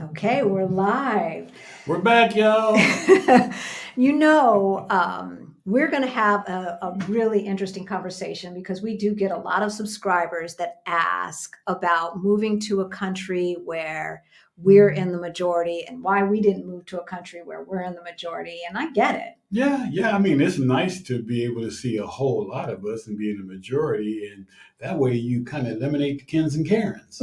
Okay, we're live. We're back, y'all. We're going to have a really interesting conversation because we do get a lot of subscribers that ask about moving to a country where we're in the majority and why we didn't move to a country where we're in the majority. And I get it. Yeah. I mean, it's nice to be able to see a whole lot of us and be in the majority, and that way you kind of eliminate the Kens and Karens.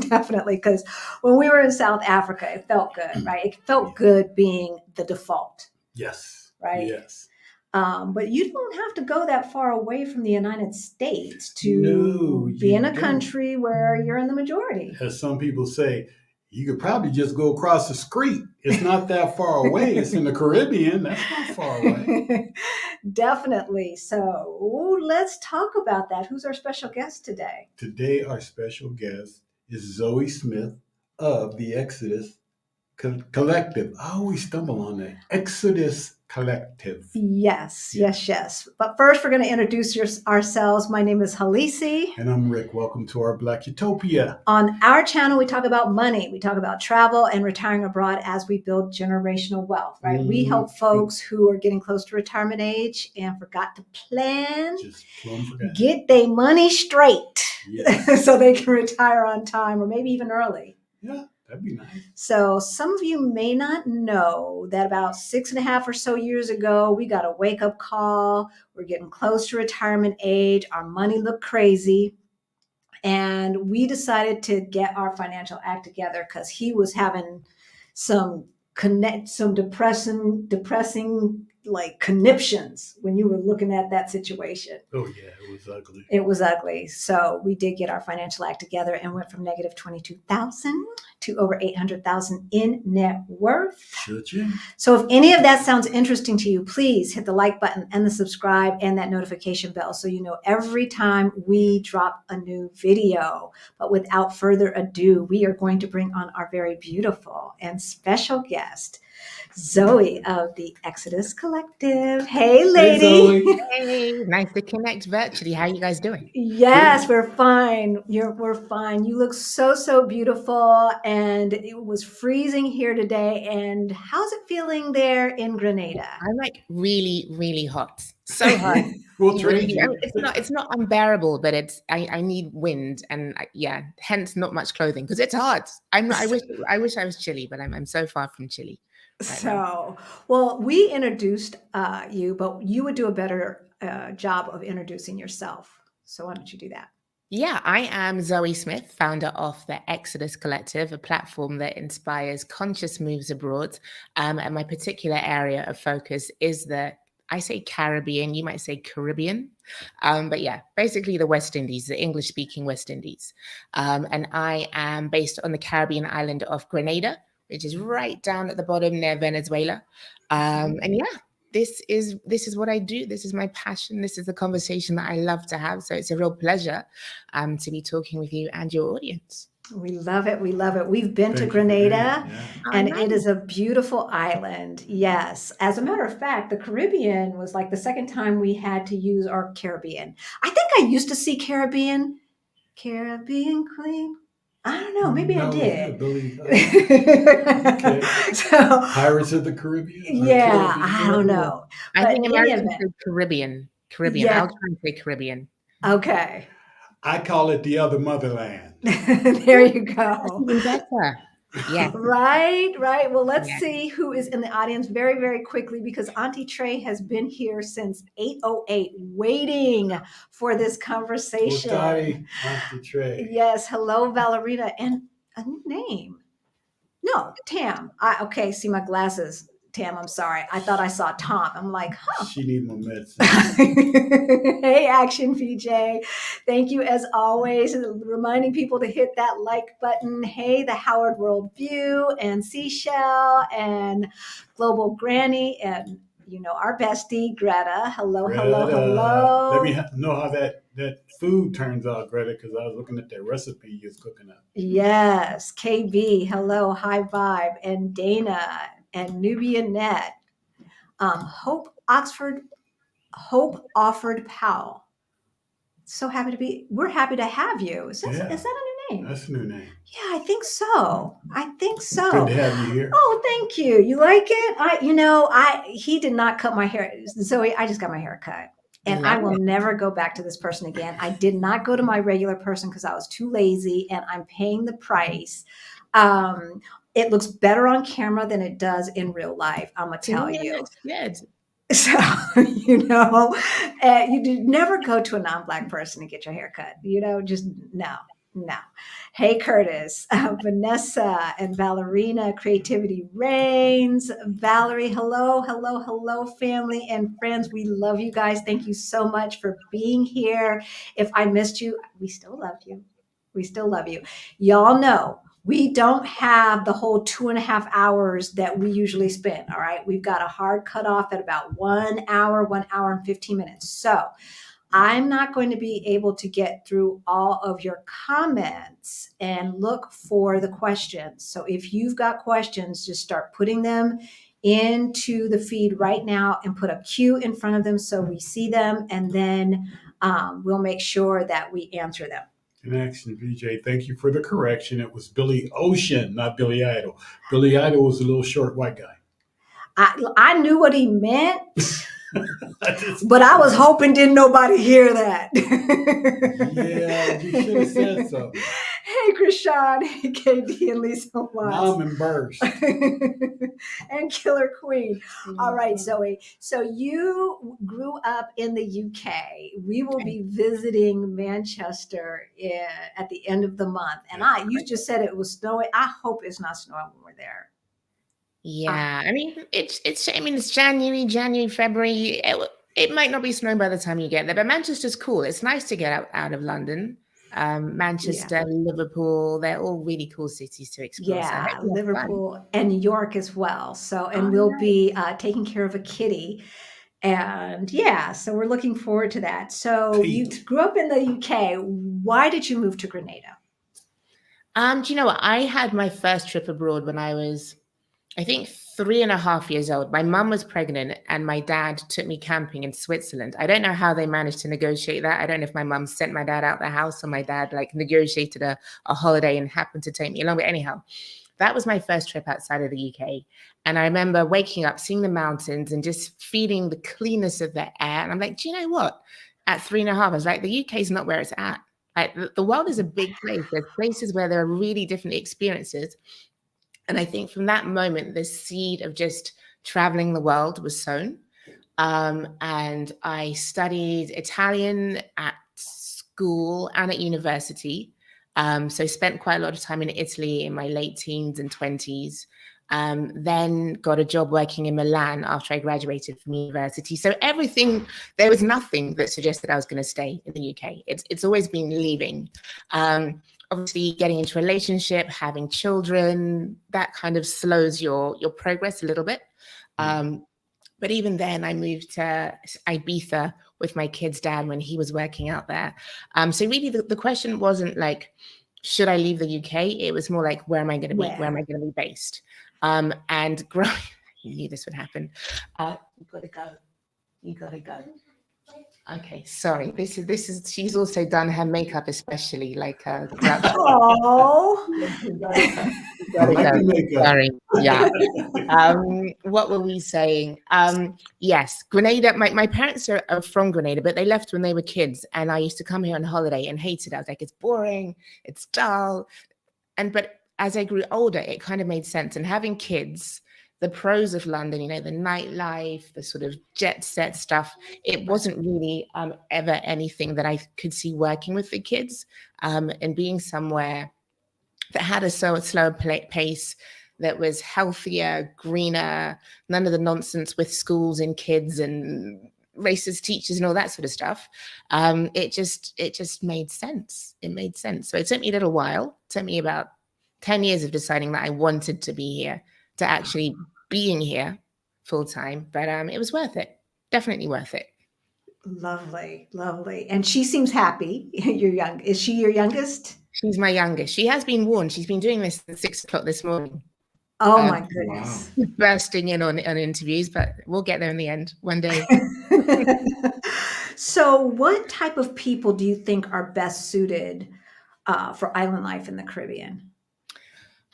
Definitely, because when we were in South Africa, it felt good, right? It felt Yeah. good being the default, Yes. right? Yes. But you don't have to go that far away from the United States No, to be you in a don't. country where you're in the majority. As some people say, you could probably just go across the street. It's not that far away. It's in the Caribbean. That's not far away. Definitely. So let's talk about that. Who's our special guest today? Today, our special guest is Zoe Smith of the Exodus Collective. I always stumble on that. Exodus Collective. Yes, Yeah. yes. But first, we're going to introduce ourselves. My name is Halisi. And I'm Rick. Welcome to our Black Utopia. On our channel, we talk about money, we talk about travel and retiring abroad as we build generational wealth, right? We help folks who are getting close to retirement age and forgot to plan, Just plumb forgot. get their money straight Yes. so they can retire on time or maybe even early. Yeah, that'd be nice. So some of you may not know that about 6.5 or so years ago, we got a wake-up call. We're getting close to retirement age. Our money looked crazy. And we decided to get our financial act together because he was having some depressing like conniptions when you were looking at that situation. Oh yeah, it was ugly. It was ugly. So we did get our financial act together and went from negative 22,000 to over 800,000 in net worth. Should you? So if any of that sounds interesting to you, please hit the like button and the subscribe and that notification bell so you know every time we drop a new video. But without further ado, we are going to bring on our very beautiful and special guest, Zoe of the Exodus Collective. Hey, lady. Hey, nice to connect virtually. How are you guys doing? Yes, we're fine. We're fine. You look so beautiful, and it was freezing here today. And how's it feeling there in Grenada? I'm like really hot. So hot. We'll trade you. It's not unbearable, but I need wind and yeah, hence not much clothing because it's hot. I wish I was chilly, but I'm so far from chilly. Right now. Well, we introduced you, but you would do a better job of introducing yourself. So why don't you do that? Yeah, I am Zoe Smith, founder of the Exodus Collective, a platform that inspires conscious moves abroad. And my particular area of focus is I say Caribbean, you might say Caribbean. But yeah, basically the West Indies, the English speaking West Indies. And I am based on the Caribbean island of Grenada, which is right down at the bottom near Venezuela. And yeah, this is what I do. This is my passion. This is the conversation that I love to have. So it's a real pleasure to be talking with you and your audience. We love it. We love it. We've been to Grenada, and nice. It is a beautiful island. Yes. As a matter of fact, the Caribbean was like the second time we had to use our Caribbean. I think I used to see Caribbean Queen. I don't know. Maybe I did. Okay. So Pirates of the Caribbean. Yeah, I don't know. I But think in any Americans event, say Caribbean. Yeah. I'll try and say Caribbean. Okay. I call it the other motherland. There you go. Even better. Yeah. Right. Well, let's Yeah. see who is in the audience very quickly because Auntie Trey has been here since 8:08 waiting for this conversation. Auntie Trey. Yes. Hello, Valerina. And a new name. No, Tam. Okay, see my glasses. Tam, I'm sorry. I thought I saw Tom. I'm like, huh. She needs more medicine. Hey, Action PJ. Thank you as always. Reminding people to hit that like button. Hey, the Howard World View and Seashell and Global Granny and our bestie Greta. Hello. Let me know how that food turns out, Greta, because I was looking at that recipe you're cooking up. Yes, KB. Hello, High Vibe and Dana and Nubia Net. Hope offered Powell. So happy to be. We're happy to have you. Is that a name. That's a new name. Yeah, I think so. Good to have you here. Oh, thank you. You like it? He did not cut my hair. Zoe, I just got my hair cut. And I will never go back to this person again. I did not go to my regular person because I was too lazy, and I'm paying the price. It looks better on camera than it does in real life, I'm going to tell you. Looks good. So, you do never go to a non-Black person to get your hair cut. Just no. Hey, Curtis, Vanessa, and Valerina, creativity reigns. Valerie, hello, family and friends. We love you guys. Thank you so much for being here. If I missed you, we still love you. Y'all know we don't have the whole 2.5 hours that we usually spend. All right. We've got a hard cutoff at about 1 hour and 15 minutes. So I'm not going to be able to get through all of your comments and look for the questions. So if you've got questions, just start putting them into the feed right now and put a Q in front of them so we see them, and then we'll make sure that we answer them. In action, VJ, thank you for the correction. It was Billy Ocean, not Billy Idol. Billy Idol was a little short white guy. I knew what he meant, but I was hoping didn't nobody hear that. Yeah, you should have said something. Hey, Krishan, hey, KD, and Lisa Watts. Mom and Burst. And Killer Queen. All right, Zoe. So you grew up in the UK. We will be visiting Manchester at the end of the month. And you just said it was snowing. I hope it's not snowing when we're there. Yeah, I mean, it's January, February. It might not be snowing by the time you get there, but Manchester's cool. It's nice to get out of London. Manchester, Liverpool, they're all really cool cities to explore. Yeah, so Liverpool and New York as well. So, and we'll be taking care of a kitty. And so we're looking forward to that. So you grew up in the UK. Why did you move to Grenada? Do you know what? I had my first trip abroad when I was, I think, 3.5 years old. My mum was pregnant and my dad took me camping in Switzerland. I don't know how they managed to negotiate that. I don't know if my mum sent my dad out the house or my dad negotiated a holiday and happened to take me along. But anyhow, that was my first trip outside of the UK. And I remember waking up, seeing the mountains and just feeling the cleanness of the air. And I'm like, do you know what? At 3.5, I was like, the UK is not where it's at. The world is a big place. There's places where there are really different experiences. And I think from that moment, the seed of just traveling the world was sown. And I studied Italian at school and at university. So spent quite a lot of time in Italy in my late teens and 20s. Then got a job working in Milan after I graduated from university. So there was nothing that suggested I was going to stay in the UK. It's always been leaving. Obviously, getting into a relationship, having children, that kind of slows your progress a little bit. But even then, I moved to Ibiza with my kid's dad when he was working out there. So really, the question wasn't like, should I leave the UK? It was more like, where am I going to be? Where am I going to be based? And growing, you knew this would happen. You gotta go. Okay, sorry. This is. She's also done her makeup, especially Oh, sorry. Yeah. What were we saying? Yes, Grenada. My parents are from Grenada, but they left when they were kids, and I used to come here on holiday and hated it. I was like, it's boring, it's dull, but as I grew older, it kind of made sense. And having kids, the pros of London, the nightlife, the sort of jet set stuff, it wasn't really ever anything that I could see working with the kids, and being somewhere that had a slower pace, that was healthier, greener, none of the nonsense with schools and kids and racist teachers and all that sort of stuff. It just made sense. It made sense. So it took me a little while. It took me about 10 years of deciding that I wanted to be here, to actually being here full time. But it was worth it. Definitely worth it. Lovely. And she seems happy. You're young. Is she your youngest? She's my youngest. She has been warned. She's been doing this since 6 o'clock this morning. Oh my goodness. Wow. Bursting in on interviews, but we'll get there in the end one day. So what type of people do you think are best suited for island life in the Caribbean?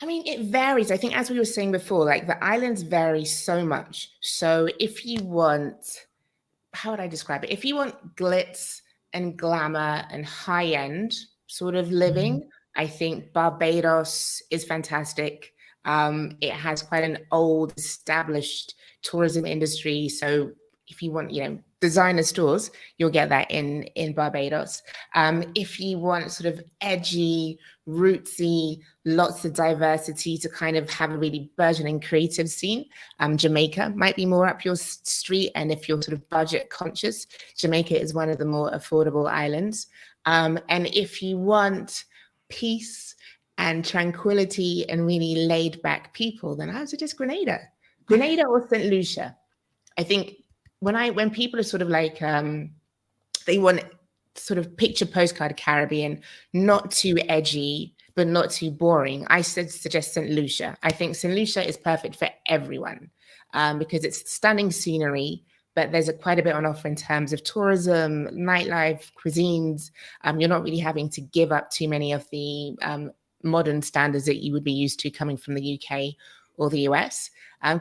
I mean, it varies. I think, as we were saying before, like the islands vary so much. So if you want, how would I describe it? If you want glitz and glamour and high end sort of living, I think Barbados is fantastic. It has quite an old established tourism industry. So if you want, designer stores, you'll get that in Barbados. If you want sort of edgy, rootsy, lots of diversity to kind of have a really burgeoning creative scene, Jamaica might be more up your street. And if you're sort of budget conscious, Jamaica is one of the more affordable islands. And if you want peace and tranquility and really laid back people, then I would suggest Grenada or St. Lucia. I think when people are sort of like, they want sort of picture postcard Caribbean, not too edgy, but not too boring, I suggest St. Lucia. I think St. Lucia is perfect for everyone because it's stunning scenery, but there's quite a bit on offer in terms of tourism, nightlife, cuisines. You're not really having to give up too many of the modern standards that you would be used to coming from the UK or the US.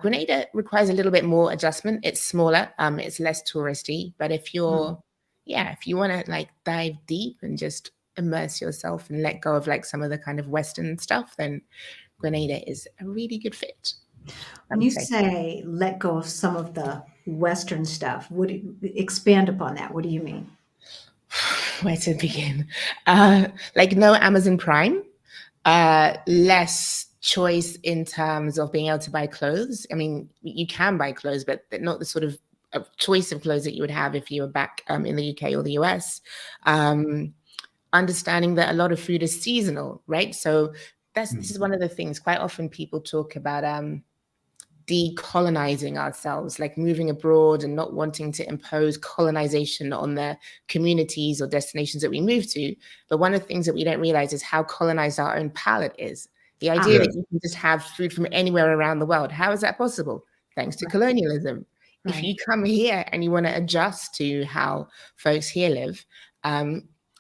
Grenada requires a little bit more adjustment. It's smaller, it's less touristy, but if you want to like dive deep and just immerse yourself and let go of like some of the kind of Western stuff, then Grenada is a really good fit. When you say let go of some of the Western stuff, expand upon that? What do you mean? Where to begin? Like no Amazon Prime, less choice in terms of being able to buy clothes. I mean, you can buy clothes, but not the sort of choice of clothes that you would have if you were back in the UK or the US. Understanding that a lot of food is seasonal, right? So this is one of the things. Quite often people talk about decolonizing ourselves, like moving abroad and not wanting to impose colonization on the communities or destinations that we move to. But one of the things that we don't realize is how colonized our own palate is. The idea that you can just have food from anywhere around the world. How is that possible? Thanks to colonialism. Right. If you come here and you want to adjust to how folks here live,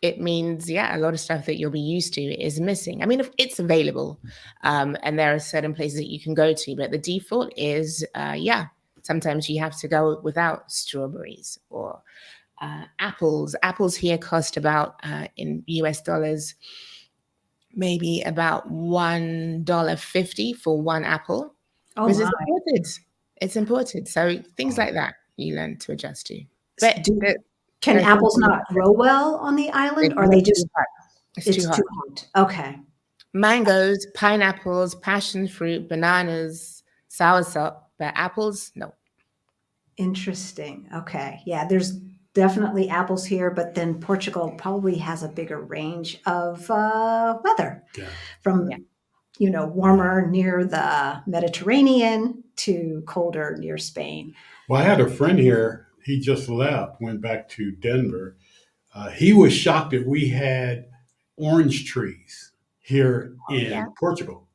it means, a lot of stuff that you'll be used to is missing. I mean, if it's available, and there are certain places that you can go to, but the default is, sometimes you have to go without strawberries or apples. Apples here cost about, in US dollars, maybe about $1.50 for one apple. Oh, because it's imported. So things like that you learn to adjust to. But can apples not grow well on the island, or they just it's too hot? Okay. Mangoes, pineapples, passion fruit, bananas, soursop, but apples, no. Interesting. Okay. Yeah, there's definitely apples here, but then Portugal probably has a bigger range of weather from warmer near the Mediterranean to colder near Spain. Well, I had a friend here. He just left, went back to Denver. He was shocked that we had orange trees here in Portugal.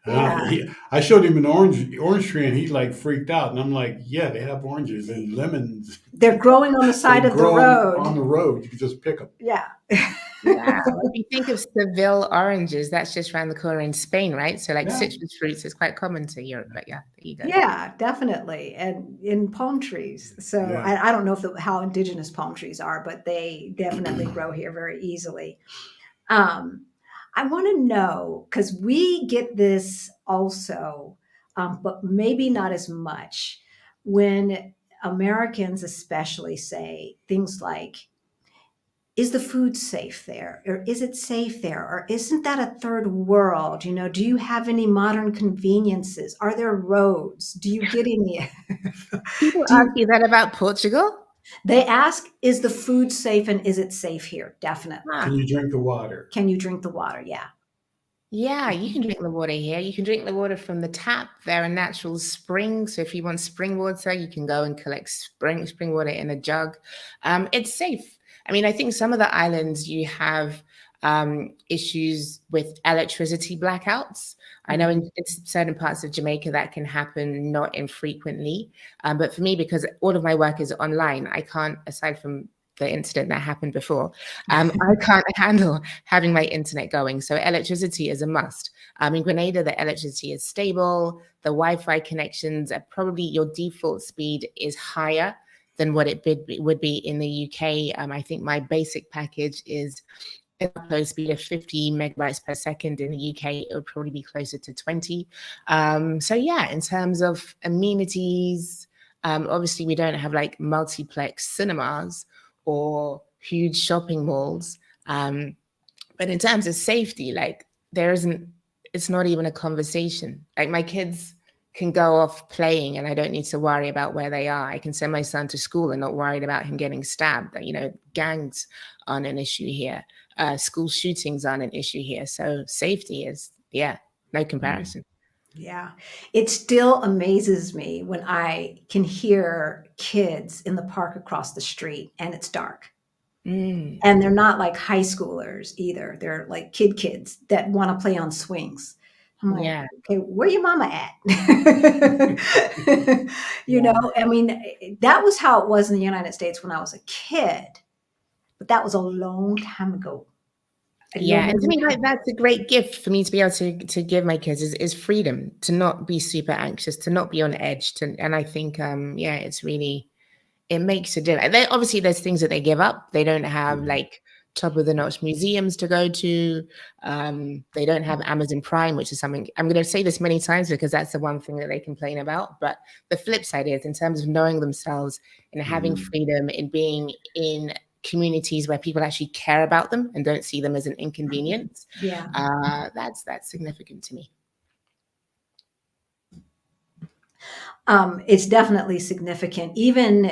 I showed him an orange tree, and he like freaked out. And I'm like, yeah, they have oranges and lemons. They're growing on the side of the road. On the road, you can just pick them. Yeah. If you think of Seville oranges, that's just around the corner in Spain, right? So like citrus fruits is quite common to Europe, but there you go. Yeah, definitely. And in palm trees. So I don't know how indigenous palm trees are, but they definitely grow here very easily. I want to know, because we get this also, but maybe not as much, when Americans especially say things like, is the food safe there? Or is it safe there? Or isn't that a third world? Do you have any modern conveniences? Are there roads? Do you get any? People ask you that about Portugal? They ask, is the food safe and is it safe here? Definitely. Can you drink the water? Can you drink the water? Yeah. Yeah, you can drink the water here. You can drink the water from the tap. There are natural springs. So if you want spring water, you can go and collect spring water in a jug. It's safe. I mean, I think some of the islands you have issues with electricity blackouts. I know in certain parts of Jamaica that can happen not infrequently. But for me, because all of my work is online, I can't, aside from the incident that happened before, I can't handle having my internet going. So electricity is a must. In Grenada, the electricity is stable. The Wi-Fi connections are probably, your default speed is higher than what it would be in the UK. I think my basic package is upload speed of 50 megabytes per second. In the UK, it would probably be closer to 20. So yeah, in terms of amenities, obviously we don't have like multiplex cinemas or huge shopping malls. But in terms of safety, like it's not even a conversation. Like my kids can go off playing and I don't need to worry about where they are. I can send my son to school and not worried about him getting stabbed. Gangs aren't an issue here. School shootings aren't an issue here. So safety is, no comparison. Yeah. It still amazes me when I can hear kids in the park across the street and it's dark. And they're not like high schoolers either. They're like kids that want to play on swings. I'm like, okay, where your mama at? I mean, that was how it was in the United States when I was a kid, but that was a long time ago. And to me, that's a great gift for me to be able to give my kids is freedom, to not be super anxious, to not be on edge. And I think, it's really, it makes a difference. Obviously, there's things that they give up. They don't have like top of the notch museums to go to. They don't have Amazon Prime, which is something I'm going to say this many times because that's the one thing that they complain about. But the flip side is, in terms of knowing themselves and having freedom in being in communities where people actually care about them and don't see them as an inconvenience. That's significant to me. It's definitely significant. Even,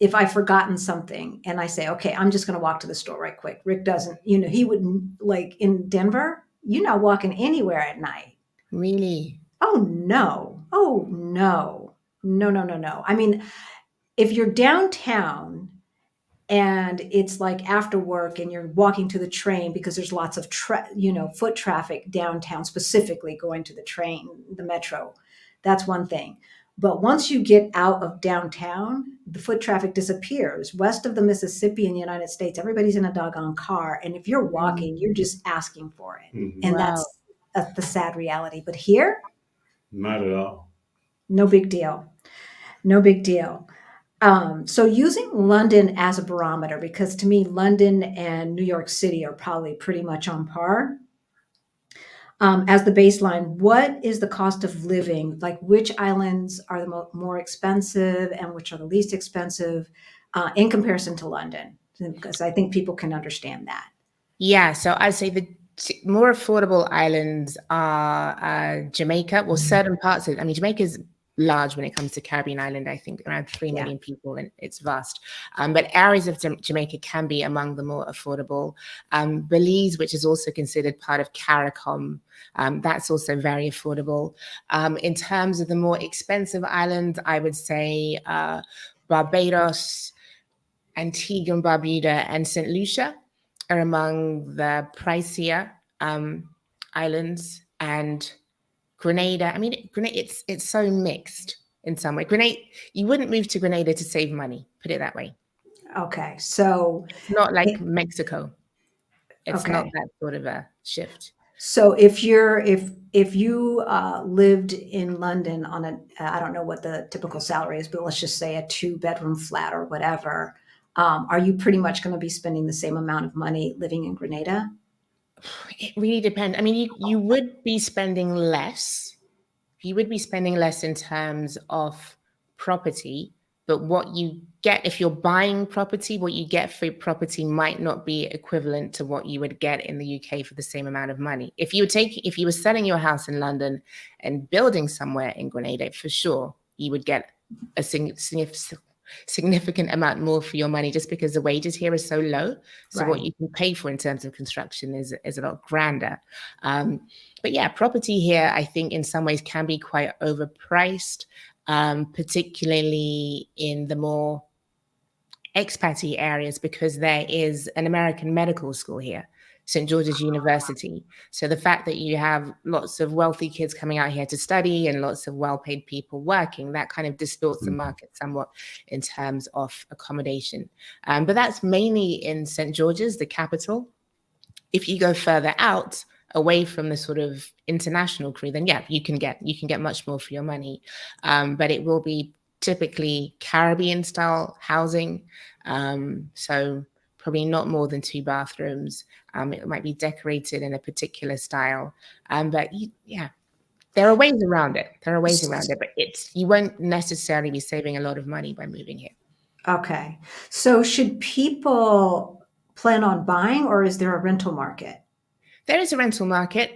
if I've forgotten something and I say, okay, I'm just going to walk to the store right quick. Rick doesn't, he wouldn't, like in Denver, you're not walking anywhere at night. Really? Oh, no. Oh, no. No. I mean, if you're downtown and it's like after work and you're walking to the train because there's lots of, foot traffic downtown, specifically going to the train, the metro, that's one thing. But once you get out of downtown, the foot traffic disappears. West of the Mississippi in the United States, everybody's in a doggone car. And if you're walking, you're just asking for it. And that's the sad reality. But here? Not at all. No big deal. No big deal. So using London as a barometer, because to me, London and New York City are probably pretty much on par. As the baseline, what is the cost of living? Like which islands are the more expensive and which are the least expensive in comparison to London? Because I think people can understand that. Yeah, so I'd say the more affordable islands are Jamaica. Well, certain parts of it. I mean, Jamaica is large when it comes to Caribbean island. I think around 3 million people, and it's vast. But areas of Jamaica can be among the more affordable. Belize, which is also considered part of CARICOM, that's also very affordable. In terms of the more expensive islands, I would say Barbados, Antigua and Barbuda, and St. Lucia are among the pricier islands. And Grenada, I mean, it's so mixed in some way. Grenada, you wouldn't move to Grenada to save money, put it that way. Okay, so it's not like Mexico. It's not that sort of a shift. So if you lived in London on I don't know what the typical salary is, but let's just say a 2-bedroom flat or whatever, are you pretty much going to be spending the same amount of money living in Grenada? It really depends. I mean, you would be spending less. You would be spending less in terms of property, but what you get if you're buying property, what you get for property might not be equivalent to what you would get in the UK for the same amount of money. If you were selling your house in London and building somewhere in Grenada, for sure, you would get a significant amount more for your money just because the wages here are so low. So what you can pay for in terms of construction is a lot grander. But yeah, property here, I think in some ways can be quite overpriced, particularly in the more expat-y areas because there is an American medical school here. St. George's University. So the fact that you have lots of wealthy kids coming out here to study and lots of well-paid people working, that kind of distorts the market somewhat in terms of accommodation. But that's mainly in St. George's, the capital. If you go further out, away from the sort of international crew, then yeah, you can get much more for your money. But it will be typically Caribbean style housing. So probably not more than 2 bathrooms. It might be decorated in a particular style. But yeah, there are ways around it. But you won't necessarily be saving a lot of money by moving here. Okay. So should people plan on buying, or is there a rental market? There is a rental market.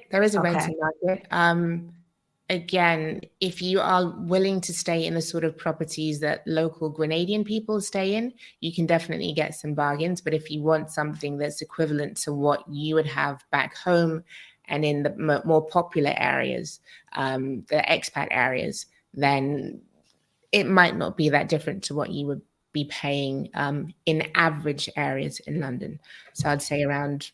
Again, if you are willing to stay in the sort of properties that local Grenadian people stay in, you can definitely get some bargains. But if you want something that's equivalent to what you would have back home and in the more popular areas, the expat areas, then it might not be that different to what you would be paying in average areas in London. So I'd say around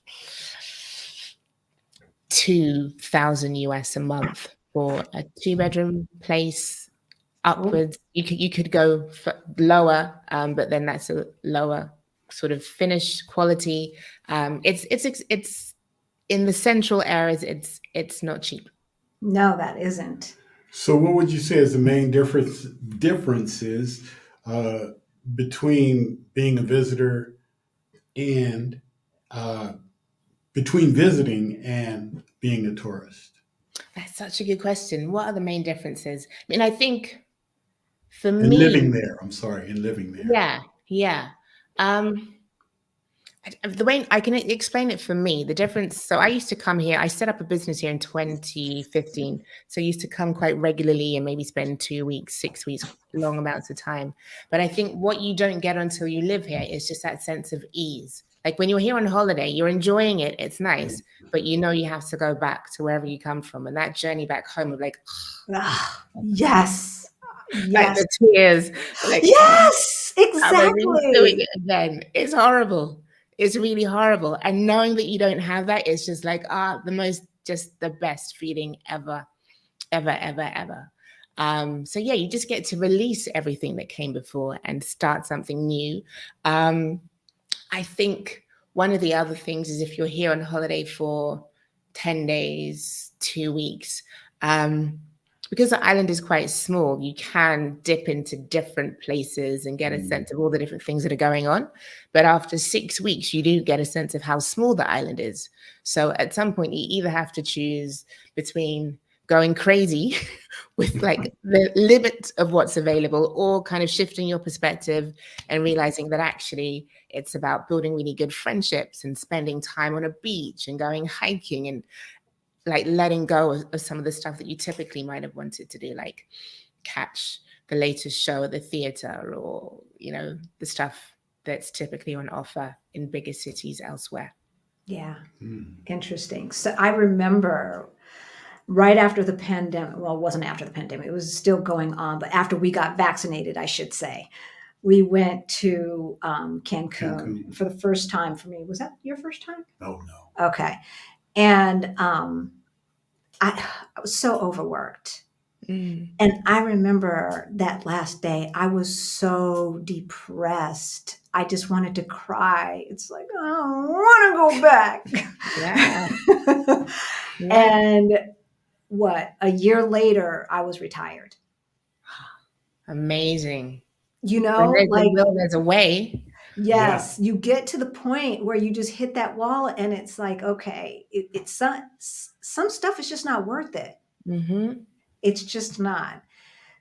2,000 US a month for a 2-bedroom place upwards. You could go lower, but then that's a lower sort of finish quality. It's in the central areas. It's not cheap. No, that isn't. So, what would you say is the main differences between being a visitor and between visiting and being a tourist? That's such a good question. What are the main differences? I mean, I think for And me, living there. I'm sorry, and living there. yeah. The way I can explain it for me, the difference. So I used to come here. I set up a business here in 2015. So I used to come quite regularly and maybe spend 2 weeks, 6 weeks, long amounts of time. But I think what you don't get until you live here is just that sense of ease. Like when you're here on holiday, you're enjoying it. It's nice, but you know you have to go back to wherever you come from, and that journey back home of like, yes, like the tears, like yes, am I really doing exactly. it again? It's horrible. It's really horrible. And knowing that you don't have that is just like, just the best feeling ever, ever, ever, ever. So yeah, you just get to release everything that came before and start something new. I think one of the other things is if you're here on holiday for 10 days, 2 weeks, because the island is quite small, you can dip into different places and get a sense of all the different things that are going on. But after 6 weeks, you do get a sense of how small the island is. So at some point, you either have to choose between going crazy with like the limit of what's available, or kind of shifting your perspective and realizing that actually it's about building really good friendships and spending time on a beach and going hiking and like letting go of some of the stuff that you typically might have wanted to do, like catch the latest show at the theater, or, you know, the stuff that's typically on offer in bigger cities elsewhere. Yeah. Interesting. So I remember right after the pandemic, well, it wasn't after the pandemic, it was still going on, but after we got vaccinated, I should say, we went to Cancun for the first time for me. Was that your first time? Oh, no. Okay. And I was so overworked. And I remember that last day, I was so depressed. I just wanted to cry. It's like, I don't want to go back. Yeah. And what, a year later, I was retired. Amazing. You know, When there's like, a will, there's a way. yes, you get to the point where you just hit that wall and it's like, okay, it's some stuff is just not worth it. Mm-hmm. It's just not.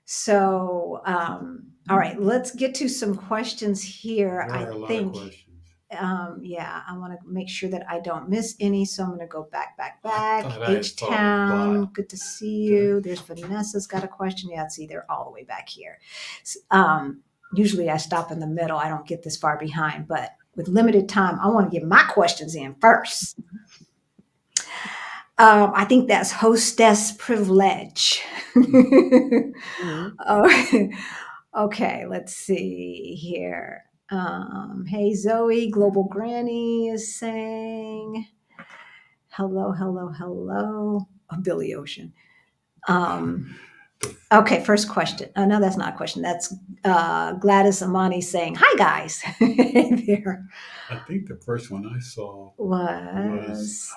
So, all right, let's get to some questions here. There are a lot of questions. Yeah, I want to make sure that I don't miss any. So I'm going to go back. thought I H saw a Town, lot. good to see you. There's Vanessa's got a question. Yeah, see, they're all the way back here. Usually I stop in the middle. I don't get this far behind, but with limited time, I want to get my questions in first. I think that's hostess privilege. Okay, let's see here. Hey, Zoe, Global Granny is saying, Hello, hello, hello. Oh, Billy Ocean. Okay, first question. Oh, no, that's not a question. That's Gladys Amani saying, "Hi, guys." There I think the first one I saw was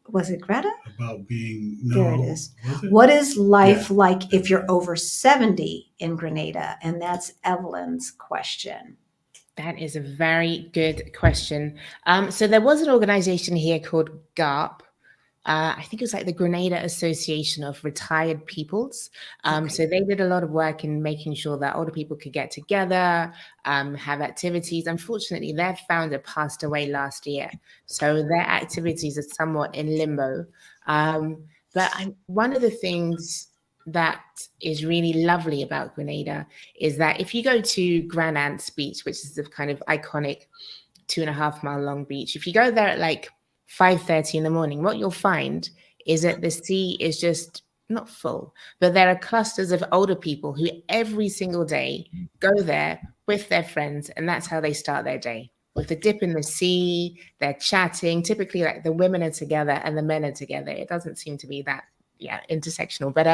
was it Greta? about being, There it no, is. was it? What is life Yeah. like if you're over 70 in Grenada? And that's Evelyn's question. That is a very good question. So there was an organization here called GARP. I think it was like the Grenada Association of Retired Peoples. So they did a lot of work in making sure that older people could get together, have activities. Unfortunately, their founder passed away last year. So their activities are somewhat in limbo. But one of the things that is really lovely about Grenada is that if you go to Grand Beach, which is the kind of iconic 2.5 mile long beach, if you go there at like 5:30 in the morning, what you'll find is that the sea is just not full, but there are clusters of older people who every single day go there with their friends, and that's how they start their day. With a dip in the sea, they're chatting. Typically, like the women are together and the men are together. It doesn't seem to be that, intersectional, but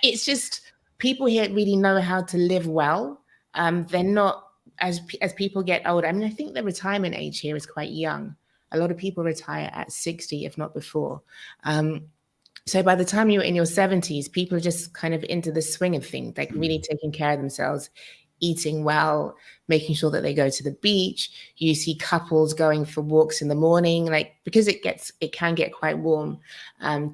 it's just people here really know how to live well. They're not as people get older. I mean, I think the retirement age here is quite young. A lot of people retire at 60, if not before. So by the time you're in your 70s, people are just kind of into the swing of things, like really taking care of themselves, eating well, making sure that they go to the beach. You see couples going for walks in the morning, like because it can get quite warm.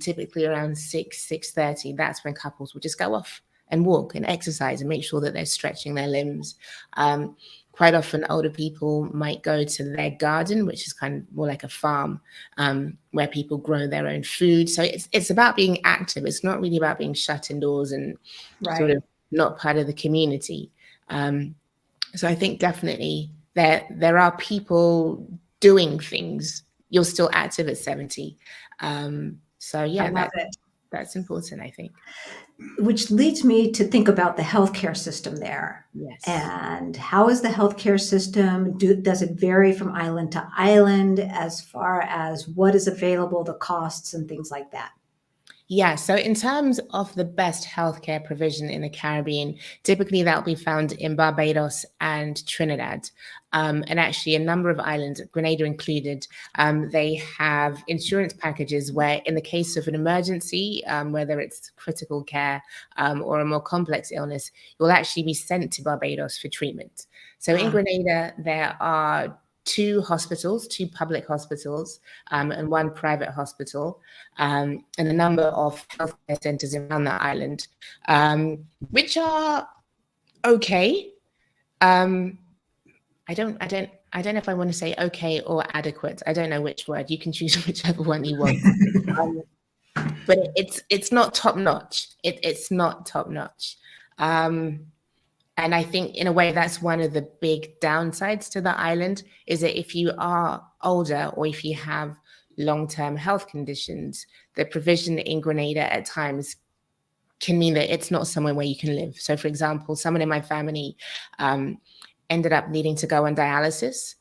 Typically around 6:30, that's when couples will just go off and walk and exercise and make sure that they're stretching their limbs. Quite often older people might go to their garden, which is kind of more like a farm, where people grow their own food. So it's about being active. It's not really about being shut indoors and sort of not part of the community. So I think definitely there are people doing things. You're still active at 70. So yeah, that's important, I think. Which leads me to think about the healthcare system there. Yes. And how is the healthcare system? Does it vary from island to island as far as what is available, the costs, and things like that? Yeah, so in terms of the best healthcare provision in the Caribbean, typically that will be found in Barbados and Trinidad. And actually, a number of islands, Grenada included, they have insurance packages where, in the case of an emergency, whether it's critical care or a more complex illness, you'll actually be sent to Barbados for treatment. So in Grenada, there are two public hospitals, and one private hospital, and a number of healthcare centers around the island, which are okay. I don't know if I want to say okay or adequate. I don't know which word. You can choose whichever one you want. But it's not top notch. It's not top notch. And I think in a way that's one of the big downsides to the island, is that if you are older or if you have long-term health conditions, the provision in Grenada at times can mean that it's not somewhere where you can live. So for example, someone in my family ended up needing to go on dialysis.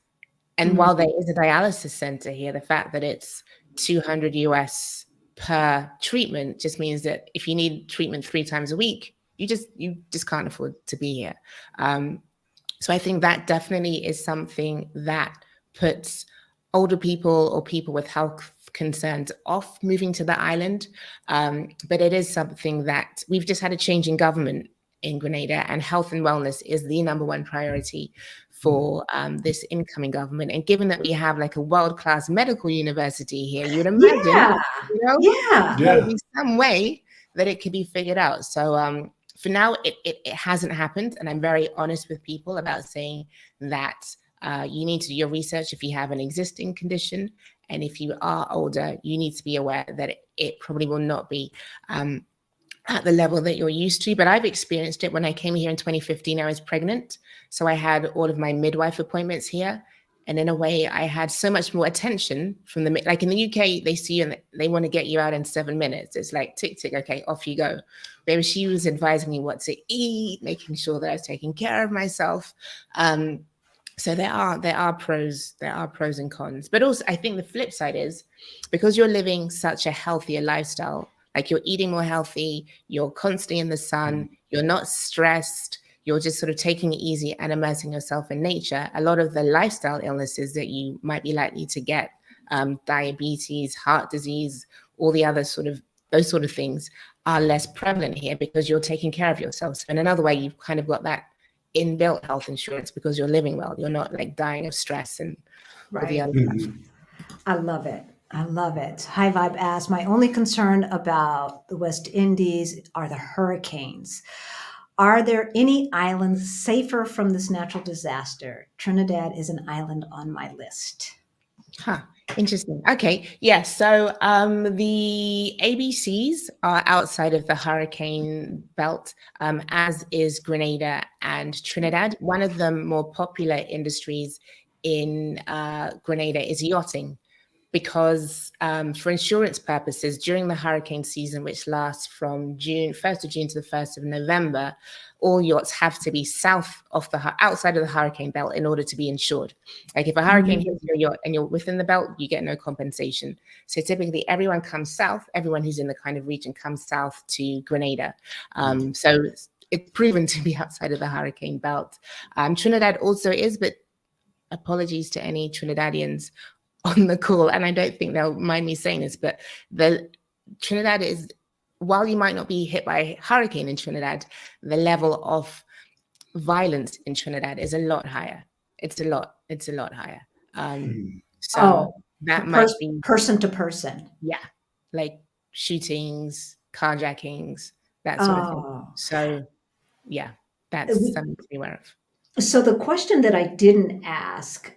And while there is a dialysis center here, the fact that it's $200 US per treatment just means that if you need treatment 3 times a week, you just can't afford to be here. So I think that definitely is something that puts older people or people with health concerns off moving to the island. But it is something that we've just had a change in government in Grenada, and health and wellness is the number one priority for this incoming government. And given that we have like a world-class medical university here, you would imagine, there'll be some way that it could be figured out. So for now, it hasn't happened. And I'm very honest with people about saying that you need to do your research if you have an existing condition. And if you are older, you need to be aware that it probably will not be at the level that you're used to. But I've experienced it when I came here in 2015. I was pregnant. So I had all of my midwife appointments here. And in a way, I had so much more attention from like in the UK, they see you and they want to get you out in 7 minutes. It's like, tick, tick, okay, off you go. Whereas she was advising me what to eat, making sure that I was taking care of myself. So there are pros and cons, but also I think the flip side is because you're living such a healthier lifestyle, like you're eating more healthy, you're constantly in the sun, you're not stressed, you're just sort of taking it easy and immersing yourself in nature. A lot of the lifestyle illnesses that you might be likely to get, diabetes, heart disease, all the other those sort of things are less prevalent here because you're taking care of yourself. So in another way, you've kind of got that inbuilt health insurance because you're living well. You're not like dying of stress and all the Right. other stuff. I love it. I love it. High Vibe asks, my only concern about the West Indies are the hurricanes. Are there any islands safer from this natural disaster? Trinidad is an island on my list. Huh. Interesting. Okay. Yeah. So the ABCs are outside of the hurricane belt, as is Grenada and Trinidad. One of the more popular industries in Grenada is yachting, because for insurance purposes, during the hurricane season, which lasts from 1st of June to the 1st of November, all yachts have to be outside of the hurricane belt in order to be insured. Like if a hurricane hits your yacht and you're within the belt, you get no compensation. So typically everyone comes south, everyone who's in the kind of region comes south to Grenada. So it's proven to be outside of the hurricane belt. Trinidad also is, but apologies to any Trinidadians on the call, and I don't think they'll mind me saying this, but the Trinidad is, while you might not be hit by a hurricane in Trinidad, the level of violence in Trinidad is a lot higher. It's a lot higher. So that might be person to person. Yeah, like shootings, carjackings, that sort of thing. So yeah, that's something to be aware of. So the question that I didn't ask,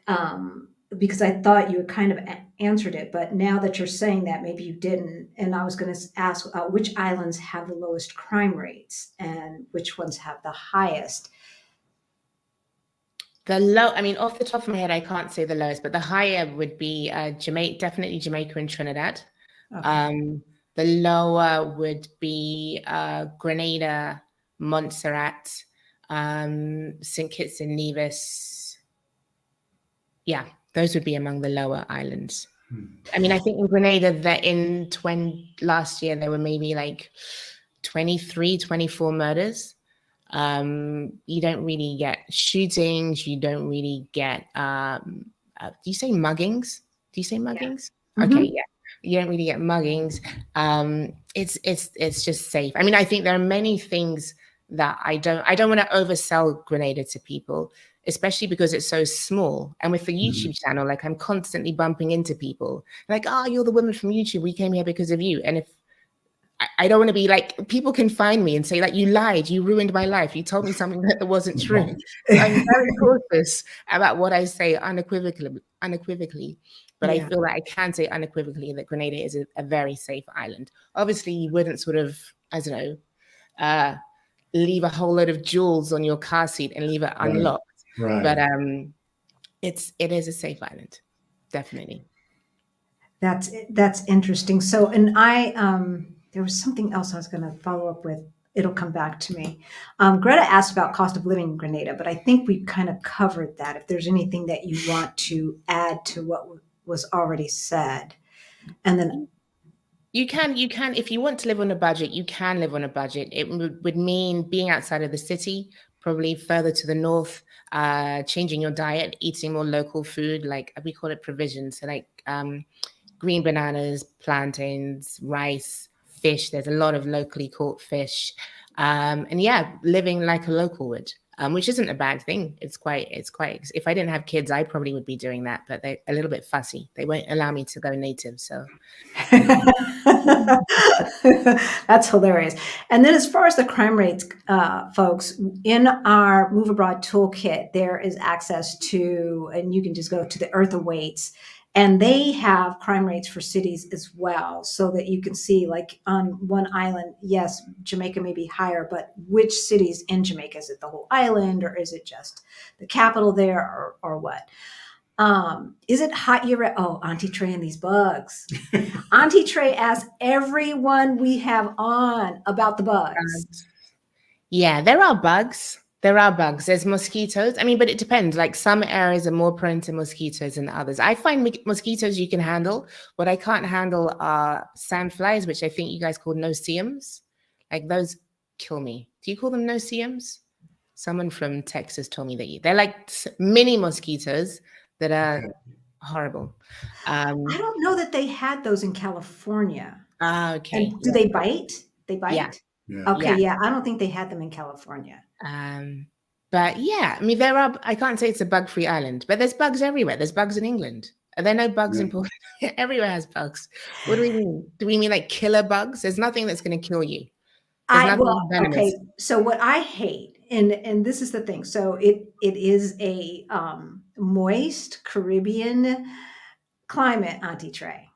because I thought you had kind of answered it, but now that you're saying that, maybe you didn't. And I was going to ask which islands have the lowest crime rates and which ones have the highest. I mean, off the top of my head, I can't say the lowest, but the higher would be Jamaica, definitely Jamaica and Trinidad. Okay. The lower would be Grenada, Montserrat, St. Kitts and Nevis. Yeah, those would be among the lower islands. I mean, I think in Grenada that last year there were maybe like 23, 24 murders. You don't really get shootings. You don't really get, do you say muggings? Yeah. Okay. Yeah. You don't really get muggings. It's just safe. I mean, I think there are many things that I don't want to oversell Grenada to people, especially because it's so small. And with the YouTube channel, like I'm constantly bumping into people like, oh, you're the woman from YouTube. We came here because of you. And if I don't want to be like, people can find me and say like, you lied, you ruined my life. You told me something that wasn't true. So I'm very cautious about what I say unequivocally. But I feel that I can say unequivocally that Grenada is a very safe island. Obviously, you wouldn't sort of, I don't know, leave a whole load of jewels on your car seat and leave it unlocked. Right. But it is a safe island, definitely. That's interesting. So, and there was something else I was going to follow up with. It'll come back to me. Greta asked about cost of living in Grenada, but I think we kind of covered that. If there's anything that you want to add to what was already said, and then you can, if you want to live on a budget, you can live on a budget. It would mean being outside of the city, probably further to the north, changing your diet, eating more local food, like we call it provisions. So like green bananas, plantains, rice, fish. There's a lot of locally caught fish. And yeah, living like a local would, which isn't a bad thing. It's quite, if I didn't have kids, I probably would be doing that, but they're a little bit fussy. They won't allow me to go native. So that's hilarious. And then as far as the crime rates, folks, in our Move Abroad toolkit, there is access to, and you can just go to the Eartha weights, and they have crime rates for cities as well, so that you can see, like on one island, yes, Jamaica may be higher, but which cities in Jamaica? Is it the whole island, or is it just the capital there, or what? Is it hot year? Oh, Auntie Trey and these bugs. Auntie Trey asks everyone we have on about the bugs. Yeah, there are bugs. There are bugs. There's mosquitoes. I mean, but it depends. Like some areas are more prone to mosquitoes than others. I find mosquitoes you can handle. What I can't handle are sandflies, which I think you guys call no-see-ums. Like those kill me. Do you call them no-see-ums? Someone from Texas told me that they're like mini mosquitoes that are horrible. I don't know that they had those in California. Okay. And do they bite? They bite? Yeah. Yeah. Okay, Yeah. yeah. I don't think they had them in California. But yeah, I mean, I can't say it's a bug-free island, but there's bugs everywhere. There's bugs in England. Are there no bugs in Portugal? Everywhere has bugs. What do we mean? Do we mean like killer bugs? There's nothing that's going to kill you. There's nothing venomous. Okay. So what I hate, and this is the thing. So it is a moist Caribbean climate, Auntie Trey.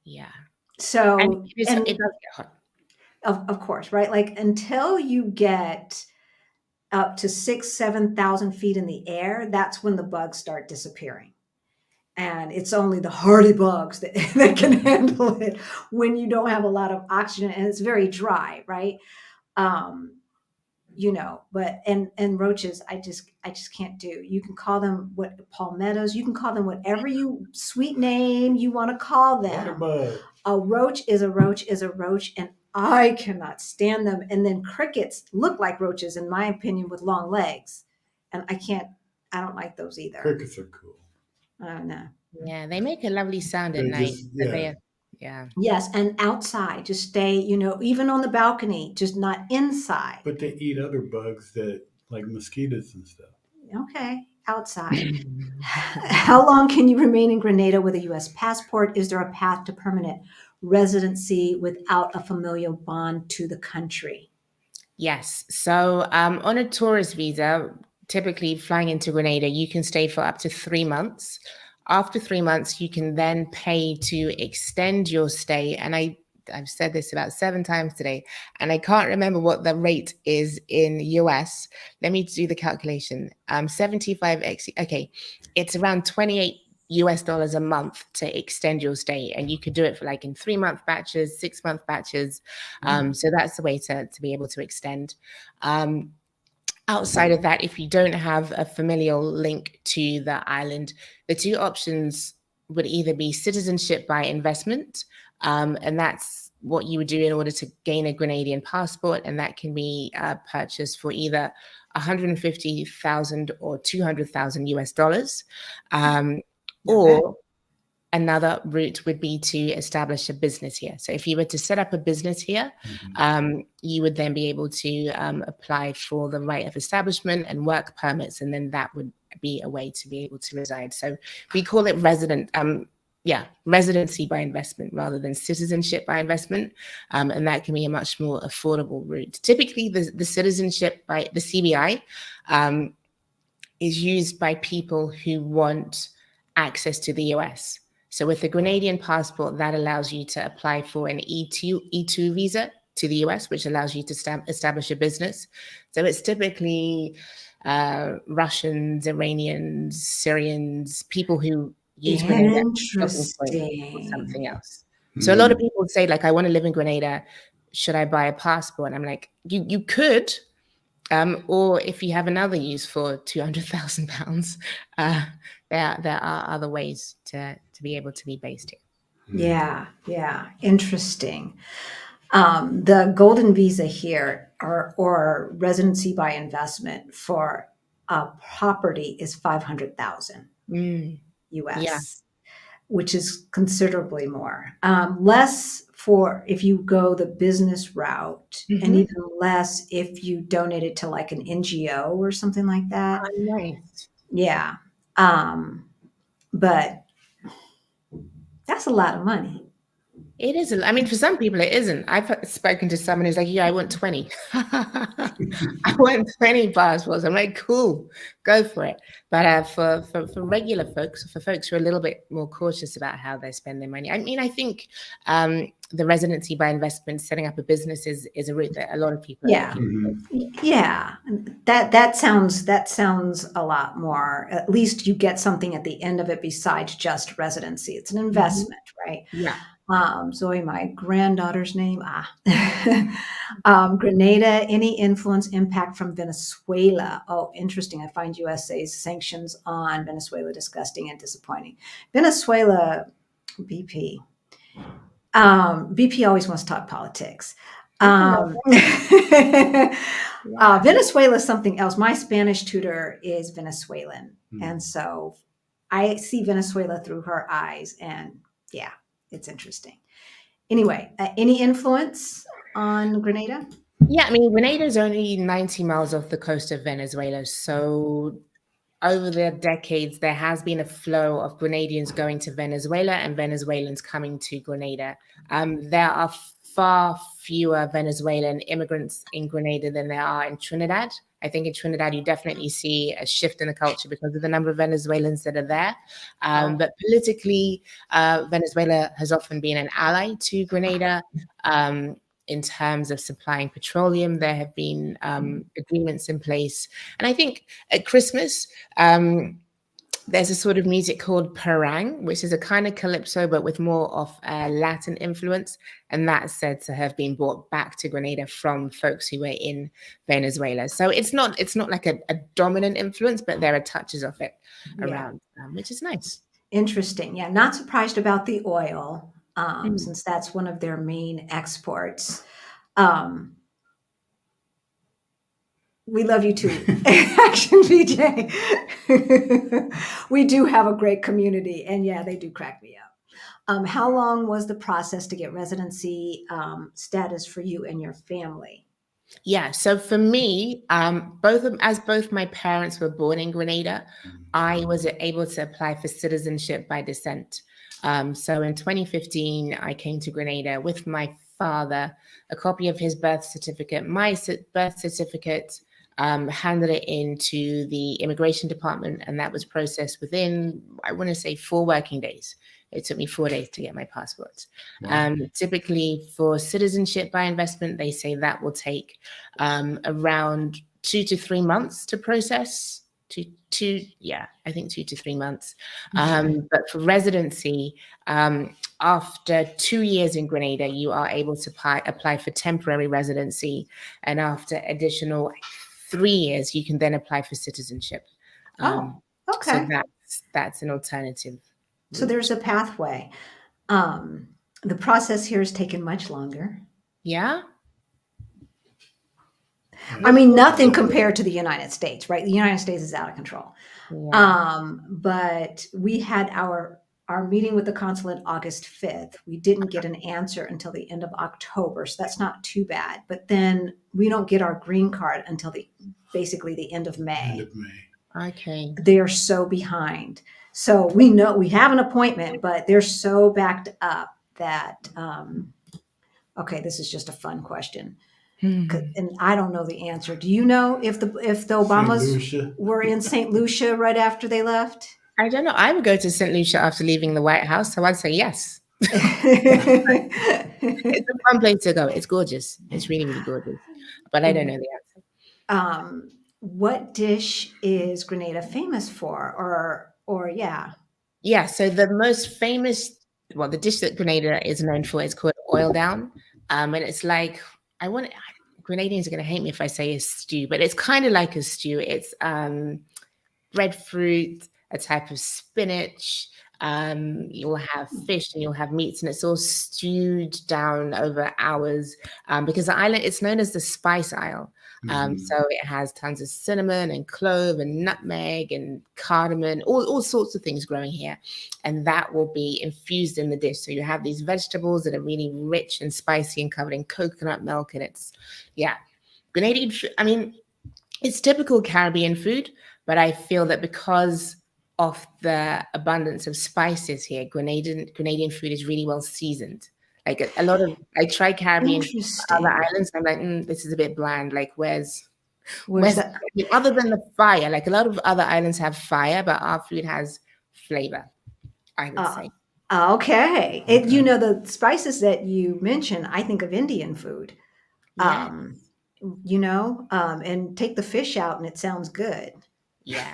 Yeah. So and it does get hot. Of course, right? Like until you get up to 7,000 feet in the air, that's when the bugs start disappearing. And it's only the hardy bugs that can handle it when you don't have a lot of oxygen and it's very dry, right? But and roaches, I just can't do. You can call them palmettos, you can call them whatever sweet name you want to call them. Waterbug. A roach is a roach is a roach, and I cannot stand them. And then crickets look like roaches, in my opinion, with long legs. And I don't like those either. Crickets are cool. I don't know. Yeah, they make a lovely sound at night. Yeah. Yes, and outside, just stay, even on the balcony, just not inside. But they eat other bugs like mosquitoes and stuff. Okay, outside. How long can you remain in Grenada with a U.S. passport? Is there a path to permanent residency without a familial bond to the country? Yes. So on a tourist visa, typically flying into Grenada, you can stay for up to 3 months. After 3 months, you can then pay to extend your stay. And I've said this about 7 times today, and I can't remember what the rate is in US. Let me do the calculation. 75 okay, it's around $28 a month to extend your stay, and you could do it for like in 3-month batches, 6-month batches. So that's the way to be able to extend. Outside of that, if you don't have a familial link to the island, the 2 options would either be citizenship by investment, and that's what you would do in order to gain a Grenadian passport, and that can be purchased for either $150,000 or $200,000 US. Or another route would be to establish a business here. So if you were to set up a business here, you would then be able to apply for the right of establishment and work permits, and then that would be a way to be able to reside. So we call it residency by investment rather than citizenship by investment, and that can be a much more affordable route. Typically, the citizenship by the CBI is used by people who want access to the US. So with the Grenadian passport, that allows you to apply for an E2 visa to the US, which allows you to establish a business. So it's typically Russians, Iranians, Syrians, people who use Grenada or something else. So a lot of people say, like, I want to live in Grenada. Should I buy a passport? And I'm like, you could. Or if you have another use for £200,000, there are other ways to be able to be based here. Yeah, interesting. The golden visa here or residency by investment for a property is $500,000 US, which is considerably more. Less for if you go the business route, and even less if you donate it to like an NGO or something like that. Oh, nice. Yeah. But that's a lot of money. It is. I mean, for some people, it isn't. I've spoken to someone who's like, yeah, I want 20. I want 20 passports. I'm like, cool, go for it. But for regular folks, for folks who are a little bit more cautious about how they spend their money, I mean, I think the residency by investment, setting up a business is a route that a lot of people are looking for. Yeah. That sounds a lot more. At least you get something at the end of it besides just residency. It's an investment, right? Yeah. Zoe, my granddaughter's name. Grenada, any influence, impact from Venezuela? Oh, interesting. I find USA's sanctions on Venezuela disgusting and disappointing. Venezuela, BP. BP always wants to talk politics. Venezuela is something else. My Spanish tutor is Venezuelan. And so I see Venezuela through her eyes. And yeah, it's interesting. Anyway, any influence on Grenada? Yeah, I mean, Grenada is only 90 miles off the coast of Venezuela. So over the decades, there has been a flow of Grenadians going to Venezuela and Venezuelans coming to Grenada. There are far fewer Venezuelan immigrants in Grenada than there are in Trinidad. I think in Trinidad, you definitely see a shift in the culture because of the number of Venezuelans that are there. But politically, Venezuela has often been an ally to Grenada. In terms of supplying petroleum, there have been agreements in place. And I think at Christmas, there's a sort of music called parang, which is a kind of calypso, but with more of a Latin influence. And that's said to have been brought back to Grenada from folks who were in Venezuela. So it's not like a dominant influence, but there are touches of it around, which is nice. Interesting. Yeah, not surprised about the oil, since that's one of their main exports. We love you too, Action VJ. We do have a great community, and yeah, they do crack me up. How long was the process to get residency status for you and your family? Yeah, so for me, both my parents were born in Grenada, I was able to apply for citizenship by descent. So in 2015, I came to Grenada with my father, a copy of his birth certificate, my birth certificate, handed it into the immigration department, and that was processed within, I want to say, 4 working days. It took me 4 days to get my passport. Wow. Typically for citizenship by investment, they say that will take around 2 to 3 months to process. I think 2 to 3 months. But for residency, after 2 years in Grenada, you are able to apply for temporary residency. And after additional 3 years, you can then apply for citizenship. Okay. So that's an alternative. So there's a pathway. The process here has taken much longer. Yeah. I mean, nothing compared to the United States, right? The United States is out of control. Yeah. But we had our meeting with the consulate August 5th. We didn't get an answer until the end of October, so that's not too bad. But then we don't get our green card until basically the end of May. End of May. Okay. They are so behind. So we know we have an appointment, but they're so backed up that, okay, this is just a fun question. And I don't know the answer. Do you know if the Obamas were in St. Lucia right after they left? I don't know. I would go to St. Lucia after leaving the White House, so I'd say yes. It's a fun place to go. It's gorgeous. It's really, really gorgeous. But I don't know the answer. What dish is Grenada famous for? Yeah, so the most famous, the dish that Grenada is known for is called oil down. And it's like, Grenadians are going to hate me if I say a stew, but it's kind of like a stew. It's breadfruit, a type of spinach. You'll have fish and you'll have meats, and it's all stewed down over hours because the island, it's known as the Spice Isle. So it has tons of cinnamon and clove and nutmeg and cardamom, all sorts of things growing here. And that will be infused in the dish. So you have these vegetables that are really rich and spicy and covered in coconut milk. And Grenadian food, I mean, it's typical Caribbean food, but I feel that because of the abundance of spices here, Grenadian food is really well seasoned. Like I try Caribbean other islands, I'm like, this is a bit bland. Like, where's that? Other than the fire, like a lot of other islands have fire, but our food has flavor, I would say. Okay. The spices that you mentioned, I think of Indian food. Yeah. And take the fish out and it sounds good. Yeah.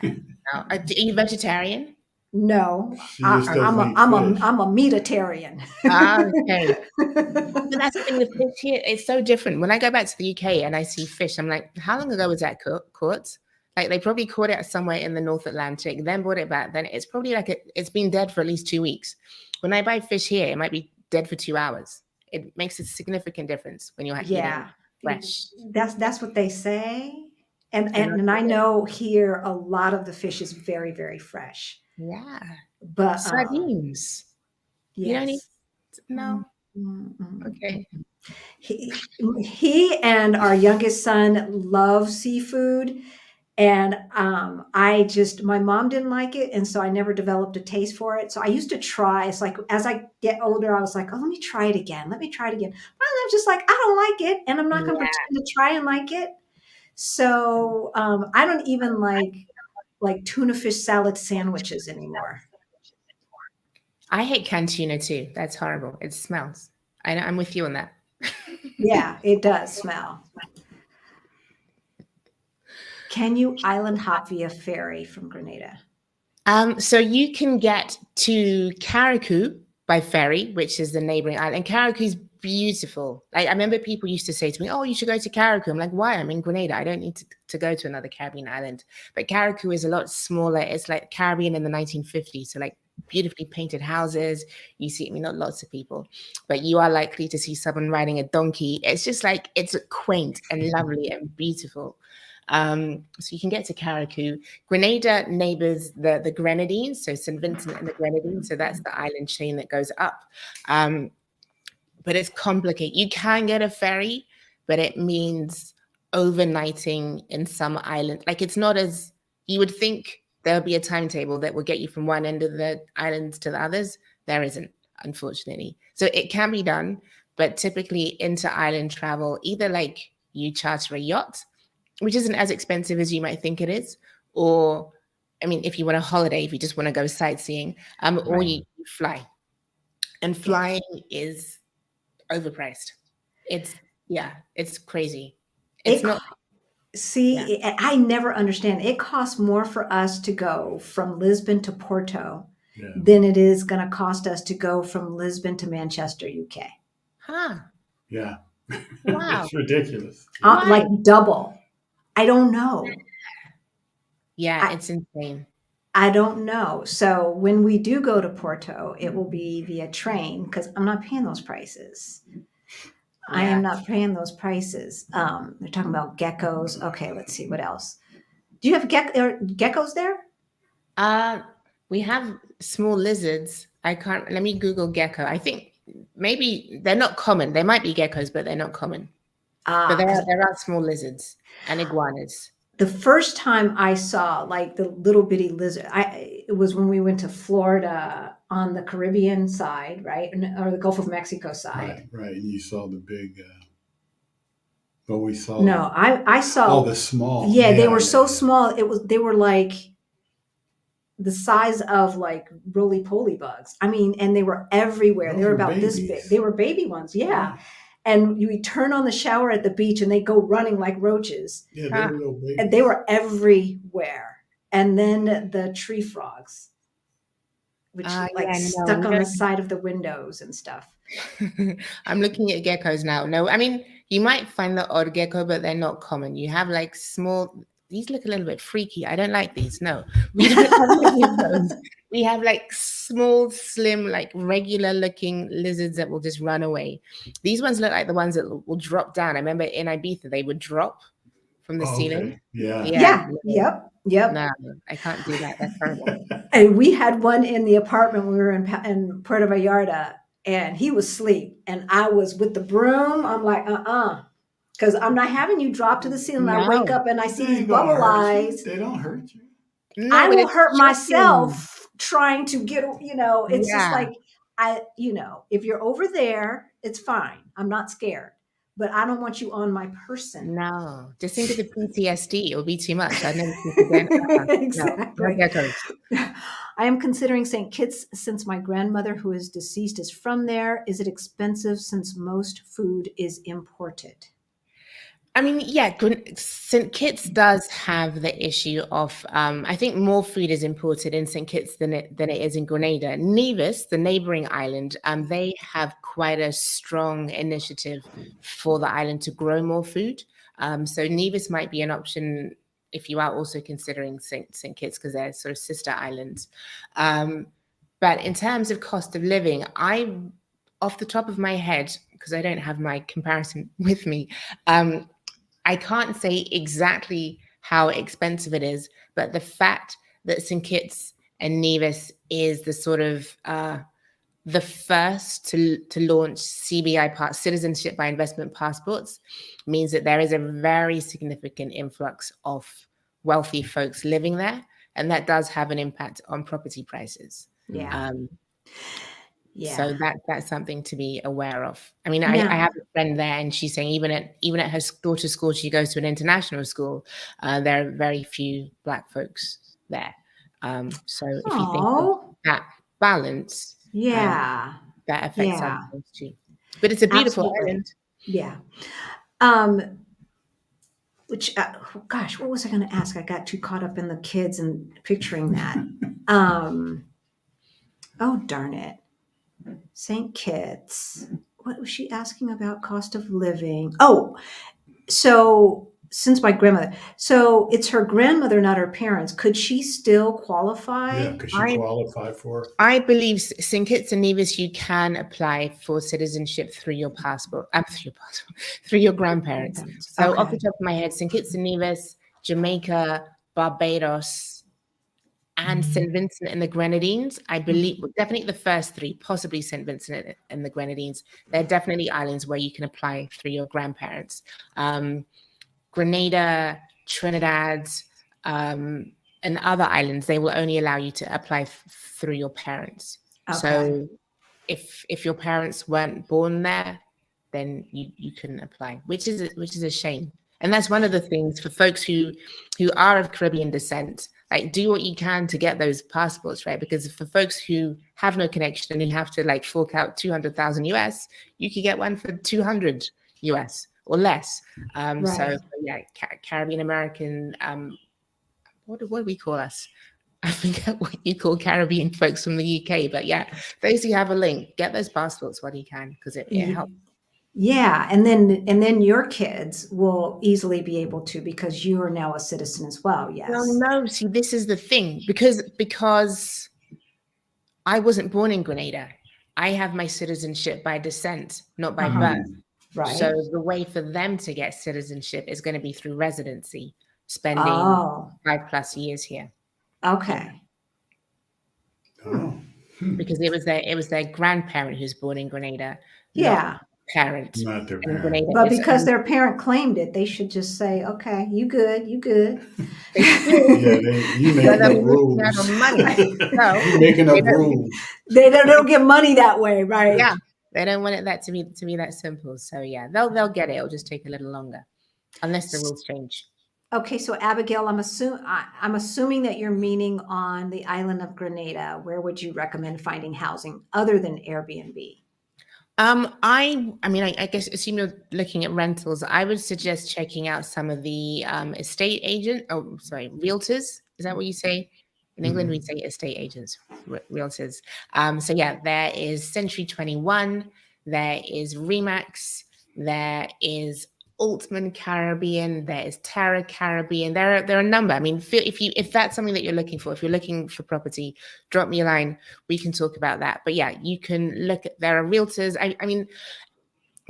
Are you vegetarian? No, She just doesn't eat fish. I'm a meatitarian. Okay. But that's the thing, the fish here, it's so different. When I go back to the UK and I see fish, I'm like, how long ago was that caught? Like they probably caught it somewhere in the North Atlantic, then brought it back. Then it's probably like it's been dead for at least 2 weeks. When I buy fish here, it might be dead for 2 hours. It makes a significant difference when you're eating Yeah, fresh. that's what they say. And And and I know here a lot of the fish is very, very fresh. yeah, But sardines. You don't eat? yes. No. Mm, mm, mm. Okay. He he and our youngest son love seafood. And my mom didn't like it. And so I never developed a taste for it. So I used to try. It's like, as I get older, I was like, oh, let me try it again. Let me try it again. Finally, I'm just like, I don't like it. And I'm not going to Yeah. pretend to try and like it. So I don't even like tuna fish salad sandwiches anymore. I hate canned tuna too. That's horrible. It smells. I'm with you on that. Yeah, it does smell. Can you island hop via ferry from Grenada? So you can get to Carriacou by ferry, which is the neighboring island. And Carriacou is beautiful. Like, I remember people used to say to me, "Oh, you should go to Carriacou." I'm like, "Why? I'm in Grenada. I don't need to go to another Caribbean island." But Carriacou is a lot smaller. It's like Caribbean in the 1950s. So like beautifully painted houses. You see, I mean, not lots of people, but you are likely to see someone riding a donkey. It's just like it's quaint and lovely and beautiful. So you can get to Carriacou. Grenada neighbors the Grenadines, so St. Vincent and the Grenadines. So that's the island chain that goes up. But it's complicated. You can get a ferry, but it means overnighting in some island. Like it's not as you would think there'll be a timetable that will get you from one end of the islands to the others. There isn't, unfortunately. So it can be done, but typically inter-island travel, either like you charter a yacht, which isn't as expensive as you might think it is, or I mean, if you want a holiday, if you just want to go sightseeing, or Right. you fly. And flying is overpriced. It's crazy. It's It not. See, Yeah. I never understand. It costs more for us to go from Lisbon to Porto Yeah. than it is going to cost us to go from Lisbon to Manchester, UK. Huh. Yeah. Wow. It's ridiculous. Why? Like double. I don't know. Yeah, I, it's insane. I don't know. So when we do go to Porto, it will be via train because I'm not paying those prices. I am not paying those prices. They're talking about geckos. Okay, let's see what else. Do you have geckos there? We have small lizards. I can't. Let me Google gecko. I think maybe they're not common. There might be geckos, but they're not common. But there are small lizards and iguanas. The first time I saw like the little bitty lizard, it was when we went to Florida on the Caribbean side, right, or the Gulf of Mexico side. Right. And you saw the big. But we saw. No, I saw all the small. Yeah, they were so small. They were like the size of like roly-poly bugs. I mean, and they were everywhere. They were about this big. They were baby ones, yeah. And you turn on the shower at the beach and they go running like roaches. Yeah, they were little babies. And they were everywhere. And then the tree frogs, which stuck on the side of the windows and stuff. I'm looking at geckos now. No, I mean, you might find the odd gecko, but they're not common. You have like small, these look a little bit freaky. I don't like these. No, we don't have any of those. We have like small, slim, like regular looking lizards that will just run away. These ones look like the ones that will drop down. I remember in Ibiza, they would drop from the ceiling. Okay. Yeah. Yep. No, I can't do that. That's horrible. And we had one in the apartment when we were in Puerto Vallarta, and he was asleep, and I was with the broom. I'm like, because I'm not having you drop to the ceiling. No. I wake up and I see these bubble eyes. They don't hurt you. No, I will hurt myself trying to get, it's just like, if you're over there, it's fine. I'm not scared, but I don't want you on my person. No, just think of the PTSD. It will be too much. I never think again. Exactly. No, I am considering St. Kitts since my grandmother, who is deceased, is from there. Is it expensive since most food is imported? I mean, yeah, St. Kitts does have the issue of, I think more food is imported in St. Kitts than it is in Grenada. Nevis, the neighboring island, they have quite a strong initiative for the island to grow more food. So Nevis might be an option if you are also considering St. Kitts, because they're sort of sister islands. But in terms of cost of living, off the top of my head, because I don't have my comparison with me, I can't say exactly how expensive it is, but the fact that St. Kitts and Nevis is the sort of the first to launch CBI citizenship by investment passports means that there is a very significant influx of wealthy folks living there, and that does have an impact on property prices. Yeah. So that's something to be aware of. I mean, Yeah. I have a friend there, and she's saying even at her daughter's school, she goes to an international school. There are very few Black folks there. So if you think of that balance, Yeah. that affects Yeah. other things too. But it's a beautiful Absolutely. island. Yeah. Which, gosh, what was I going to ask? I got too caught up in the kids and picturing that. Oh, darn it. St. Kitts. What was she asking about cost of living? Oh, so since my grandmother, so it's her grandmother, not her parents. Could she still qualify? Yeah, could she qualify for it? I believe St. Kitts and Nevis, you can apply for citizenship through your passport, through your grandparents. So off the top of my head, St. Kitts and Nevis, Jamaica, Barbados, and St. Vincent and the Grenadines, I believe, definitely the first three, possibly St. Vincent and the Grenadines. They're definitely islands where you can apply through your grandparents. Grenada, Trinidad, and other islands, they will only allow you to apply through your parents. Okay. So if your parents weren't born there, then you couldn't apply, which is a shame. And that's one of the things for folks who are of Caribbean descent, like do what you can to get those passports, right? Because for folks who have no connection and who have to like fork out 200,000 US, you could get one for 200 US or less. Right. So yeah, Caribbean American, what do we call us? I forget what you call Caribbean folks from the UK, but yeah, those who have a link, get those passports while you can, because it helps. Yeah, and then your kids will easily be able to, because you are now a citizen as well. Yes. Well, no, see, this is the thing, because I wasn't born in Grenada. I have my citizenship by descent, not by birth. Right. So the way for them to get citizenship is going to be through residency, spending 5+ years here. Okay. Oh. Because it was their grandparent who's born in Grenada. Yeah. Parent. Not their parent. But because their parent claimed it, they should just say, okay, you good. You making up rules. You making up rules. They don't get money that way, right? Yeah. They don't want it to be that simple. So yeah, they'll get it. It'll just take a little longer, unless the rules change. Okay, so Abigail, I'm assuming that you're meaning on the island of Grenada. Where would you recommend finding housing other than Airbnb? I guess assume you're looking at rentals. I would suggest checking out some of the realtors. Is that what you say? In England, we say estate agents, realtors. So yeah, there is Century 21, there is Remax, there is Altman Caribbean, there is Terra Caribbean. There are a number. I mean, if that's something that you're looking for, if you're looking for property, drop me a line. We can talk about that. But yeah, you can look at, there are realtors. I mean,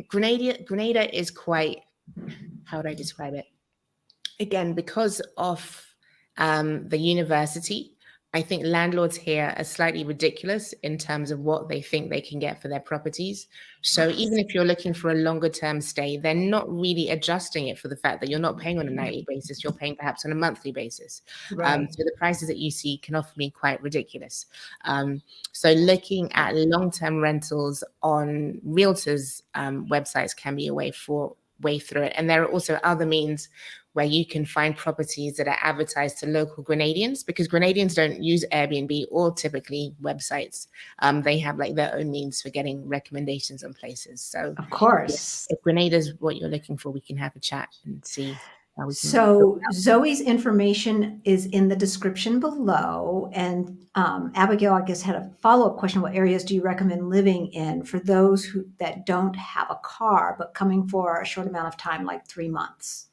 Grenada is quite, how would I describe it? Again, because of the university, I think landlords here are slightly ridiculous in terms of what they think they can get for their properties. So even if you're looking for a longer term stay, they're not really adjusting it for the fact that you're not paying on a nightly basis, you're paying perhaps on a monthly basis. Right. So the prices that you see can often be quite ridiculous. So looking at long-term rentals on realtors' websites can be a way for way through it. And there are also other means where you can find properties that are advertised to local Grenadians, because Grenadians don't use Airbnb or typically websites. They have like their own means for getting recommendations on places. So of course. if Grenada's what you're looking for, we can have a chat and see how we can. So Zoe's information is in the description below. And Abigail, I guess, had a follow-up question. What areas do you recommend living in for those that don't have a car, but coming for a short amount of time, like 3 months?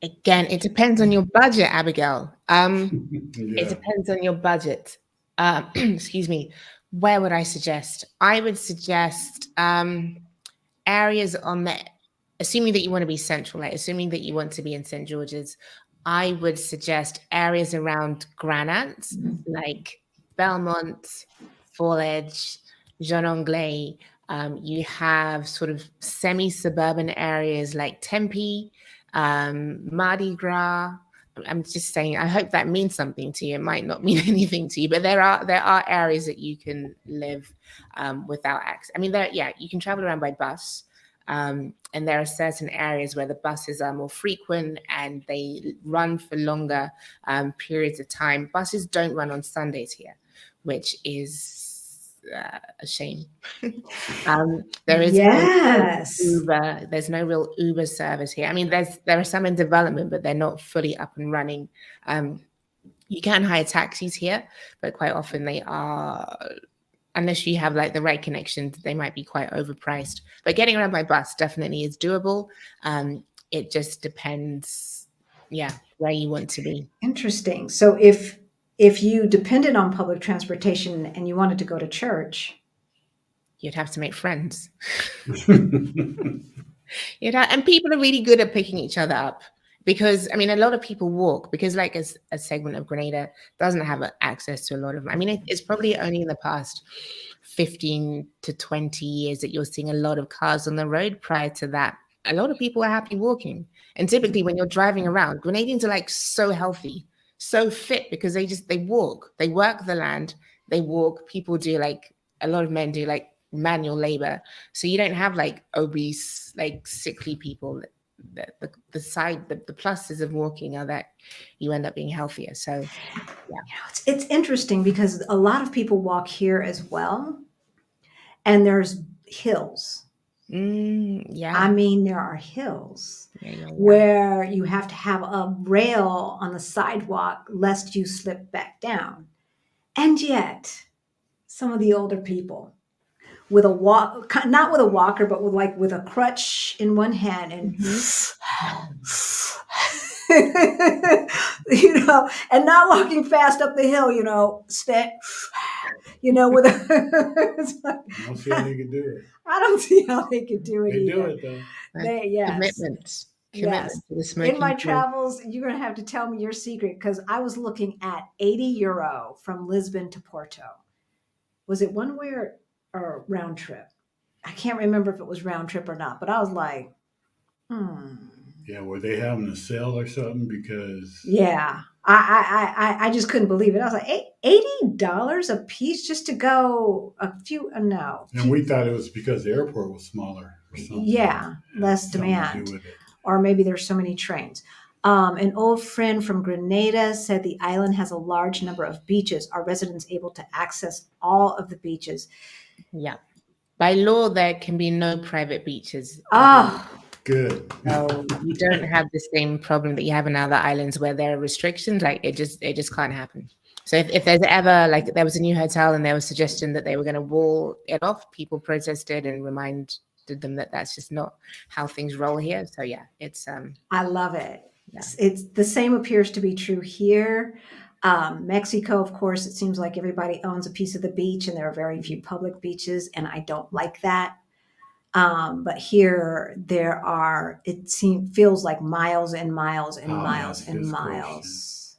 Again, it depends on your budget, Abigail. Yeah. It depends on your budget. Excuse me. Where would I suggest? I would suggest areas on the, assuming that you want to be central, like assuming that you want to be in St. George's, I would suggest areas around Granada, like Belmont, Fall Edge, Jean Anglais. You have sort of semi-suburban areas like Tempe, Mardi Gras. I'm just saying, I hope that means something to you. It might not mean anything to you, but there are areas that you can live without access. I mean, you can travel around by bus. And there are certain areas where the buses are more frequent and they run for longer periods of time. Buses don't run on Sundays here, which is a shame. There is Yes. no Uber. There's no real Uber service here. I mean, there are some in development, but they're not fully up and running. You can hire taxis here, but quite often they are, unless you have like the right connections, they might be quite overpriced. But getting around by bus definitely is doable. It just depends, where you want to be. Interesting. So if you depended on public transportation and you wanted to go to church, you'd have to make friends. And people are really good at picking each other up, because I mean, a lot of people walk, because like a segment of Grenada doesn't have access to a lot of, I mean, it's probably only in the past 15 to 20 years that you're seeing a lot of cars on the road. Prior to that, a lot of people are happy walking. And typically when you're driving around, Grenadians are like so healthy, so fit, because they walk, they work the land, they walk. People do, like a lot of men do like manual labor. So you don't have like obese, like sickly people. The pluses of walking are that you end up being healthier. So it's interesting because a lot of people walk here as well. And there's hills. I mean, there are hills where you have to have a rail on the sidewalk lest you slip back down. And yet, some of the older people with a not with a walker, but with a crutch in one hand and and not walking fast up the hill, with I don't see how they could do it. I don't see how they could do it. They either. do it though. Commitment Yes. to the smoking. In my travels, you're going to have to tell me your secret, because I was looking at €80 from Lisbon to Porto. Was it one way or round trip? I can't remember if it was round trip or not, but I was like, Yeah, were they having a sale or something? Because I just couldn't believe it. I was like, $80 a piece just to go a few. No, and we thought it was because the airport was smaller or something. Yeah, less demand, or maybe there's so many trains. An old friend from Grenada said the island has a large number of beaches. Are residents able to access all of the beaches? Yeah. By law, there can be no private beaches. Good. So you don't have the same problem that you have in other islands where there are restrictions. Like it just can't happen. So if there's ever, like there was a new hotel and there was suggestion that they were going to wall it off, people protested and reminded them that that's just not how things roll here. So it's I love it. It's the same appears to be true here. Mexico, of course, it seems like everybody owns a piece of the beach and there are very few public beaches, and I don't like that. But here there are, feels like miles and miles and miles and miles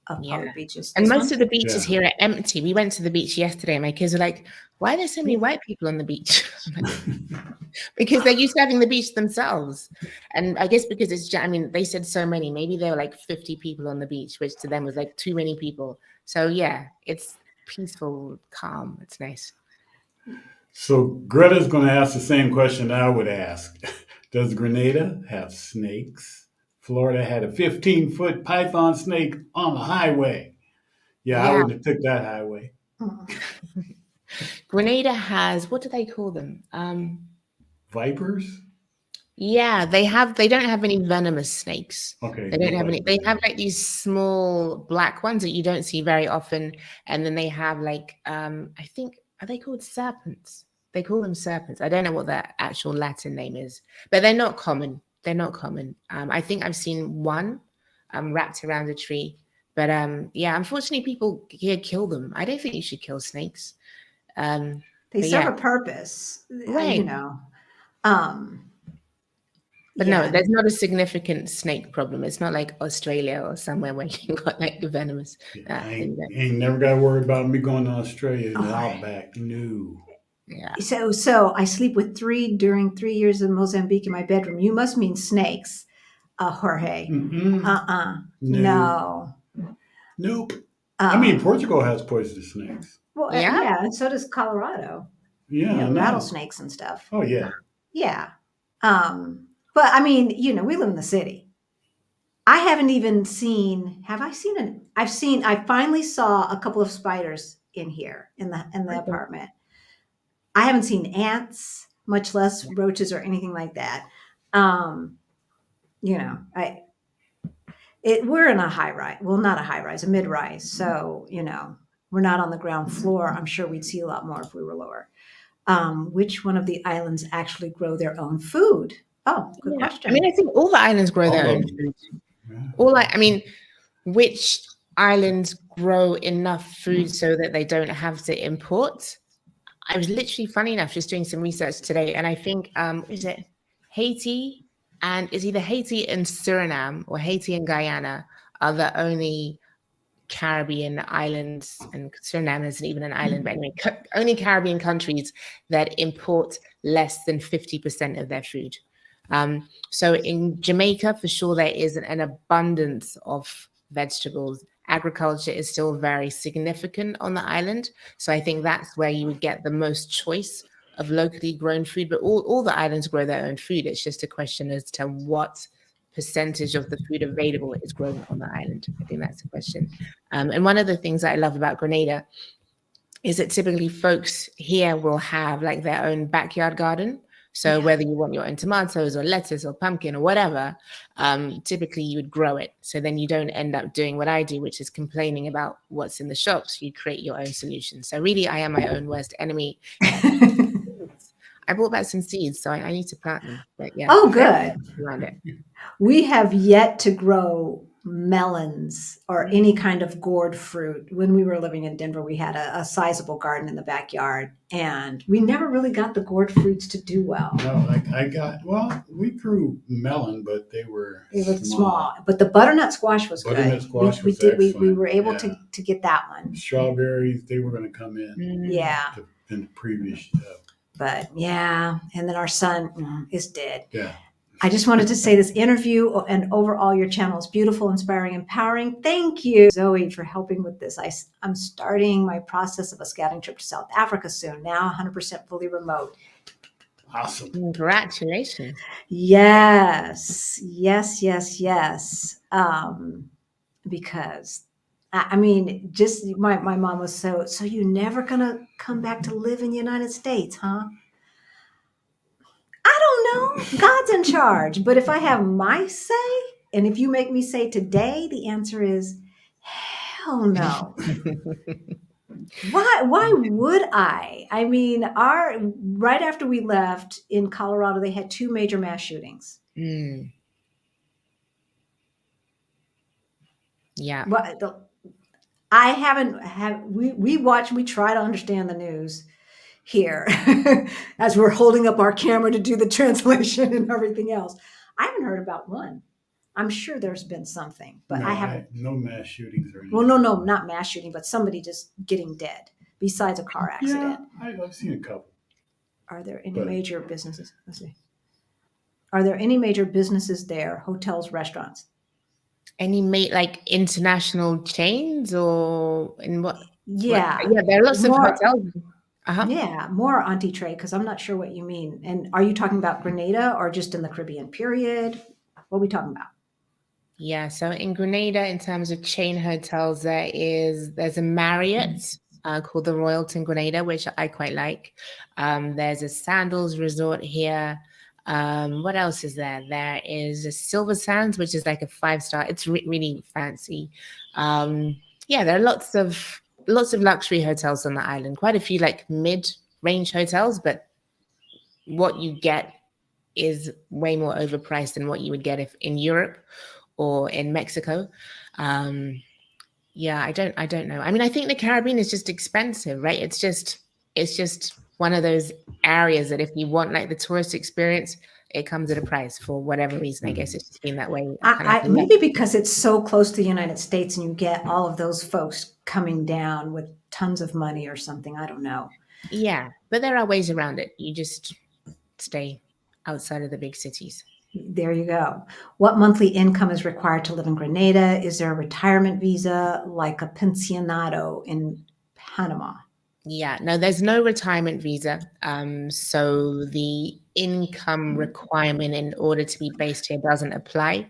of public beaches. And most of the beaches here are empty. We went to the beach yesterday and my kids were like, why are there so many white people on the beach? Because they're used to having the beach themselves. And I guess because they said so many, maybe there were like 50 people on the beach, which to them was like too many people. So it's peaceful, calm. It's nice. So Greta's going to ask the same question I would ask. Does Grenada have snakes? Florida had a 15-foot python snake on the highway. Yeah, I Yeah. wouldn't have took that highway. Grenada has, what do they call them? Vipers? Yeah, they don't have any venomous snakes. Okay, They don't look have any. like They have that. like these small black ones that you don't see very often, and then they have like I think, are they called serpents? They call them serpents. I don't know what their actual Latin name is, but they're not common. They're not common. I think I've seen one wrapped around a tree, but yeah, unfortunately, people here kill them. I don't think you should kill snakes. They But serve yeah, a purpose, right. Um, But no, yeah. there's not a significant snake problem. It's not like Australia or somewhere where you got like the venomous Yeah, thing. ain't never got to worry about me going to Australia in the Oh, outback. No. Yeah. so I sleep with three during 3 years in Mozambique in my bedroom. You must mean snakes, Jorge. Mm-mm. No. No. Nope. I mean, Um, Portugal has poisonous snakes. well, Yeah. yeah, and so does Colorado. Yeah, I know. Rattlesnakes and stuff. Oh, yeah. Yeah. But I mean, we live in the city. I haven't even seen, have I seen I finally saw a couple of spiders in here in the apartment. I haven't seen ants, much less roaches or anything like that. Um, we're in a high rise. Well, not a high rise, a mid rise. So, we're not on the ground floor. I'm sure we'd see a lot more if we were lower. Which one of the islands actually grow their own food? Oh, good Yeah. question. I mean, I think all the islands grow their All own of them. food. Yeah. I mean, which islands grow enough food so that they don't have to import? I was literally, funny enough, just doing some research today, and I think is it Haiti, and it's either Haiti and Suriname or Haiti and Guyana are the only Caribbean islands, and Suriname isn't even an island, but anyway, only Caribbean countries that import less than 50% of their food. So in Jamaica, for sure, there is an abundance of vegetables. Agriculture is still very significant on the island. So I think that's where you would get the most choice of locally grown food. But all the islands grow their own food. It's just a question as to what percentage of the food available is grown on the island. I think that's the question. And one of the things that I love about Grenada is that typically folks here will have like their own backyard garden. So whether you want your own tomatoes or lettuce or pumpkin or whatever, typically you would grow it. So then you don't end up doing what I do, which is complaining about what's in the shops. You create your own solution. So really, I am my own worst enemy. I bought back some seeds, so I need to plant them. But yeah. Oh, good. Around it. We have yet to grow melons or any kind of gourd fruit. When we were living in Denver, we had a sizable garden in the backyard, and we never really got the gourd fruits to do well. No, we grew melon, but they were small. But the butternut squash was Butternut good. squash we was did. We excellent. were able to get that one. Strawberries, they were going to come in. Yeah. In the previous. But yeah, and then our son is dead. Yeah. I just wanted to say this interview and overall your channel is beautiful, inspiring, empowering. Thank you, Zoe, for helping with this. I'm starting my process of a scouting trip to South Africa soon, now 100% fully remote. Awesome. Congratulations. Yes. Because I mean, just my mom was so you're never gonna come back to live in the United States, huh? I don't know. God's in charge. But if I have my say, and if you make me say today, the answer is hell no. Why would I? I mean, right after we left in Colorado, they had 2 major mass shootings. Yeah. We try to understand the news here as we're holding up our camera to do the translation and everything else. I haven't heard about one. I'm sure there's been something, but I haven't. No mass shootings or anything. Well, no, not mass shooting, but somebody just getting dead besides a car accident. Yeah, I've seen a couple. Are there any major businesses? Let's see. Are there any major businesses there? Hotels, restaurants? Any like international chains or in what? Yeah. Yeah, there are lots of hotels. Yeah, more anti-trade, because I'm not sure what you mean. And are you talking about Grenada or just in the Caribbean period? What are we talking about? Yeah, so in Grenada, in terms of chain hotels, there's a Marriott called the Royalton Grenada, which I quite like. There's a Sandals Resort here. What else is there? There is a Silver Sands, which is like a 5-star. It's really fancy. Yeah, there are lots of luxury hotels on the island. Quite a few like mid-range hotels, but what you get is way more overpriced than what you would get if in Europe or in Mexico. Yeah, I don't know. I mean, I think the Caribbean is just expensive, right? It's just one of those areas that if you want like the tourist experience, it comes at a price for whatever reason. I guess it's just been that way. Kind of Maybe because it's so close to the United States and you get all of those folks coming down with tons of money or something. I don't know. yeah, but there are ways around it. You just stay outside of the big cities. There you go. What monthly income is required to live in Grenada? Is there a retirement visa like a pensionado in Panama? Yeah, no, there's no retirement visa. So the income requirement in order to be based here doesn't apply.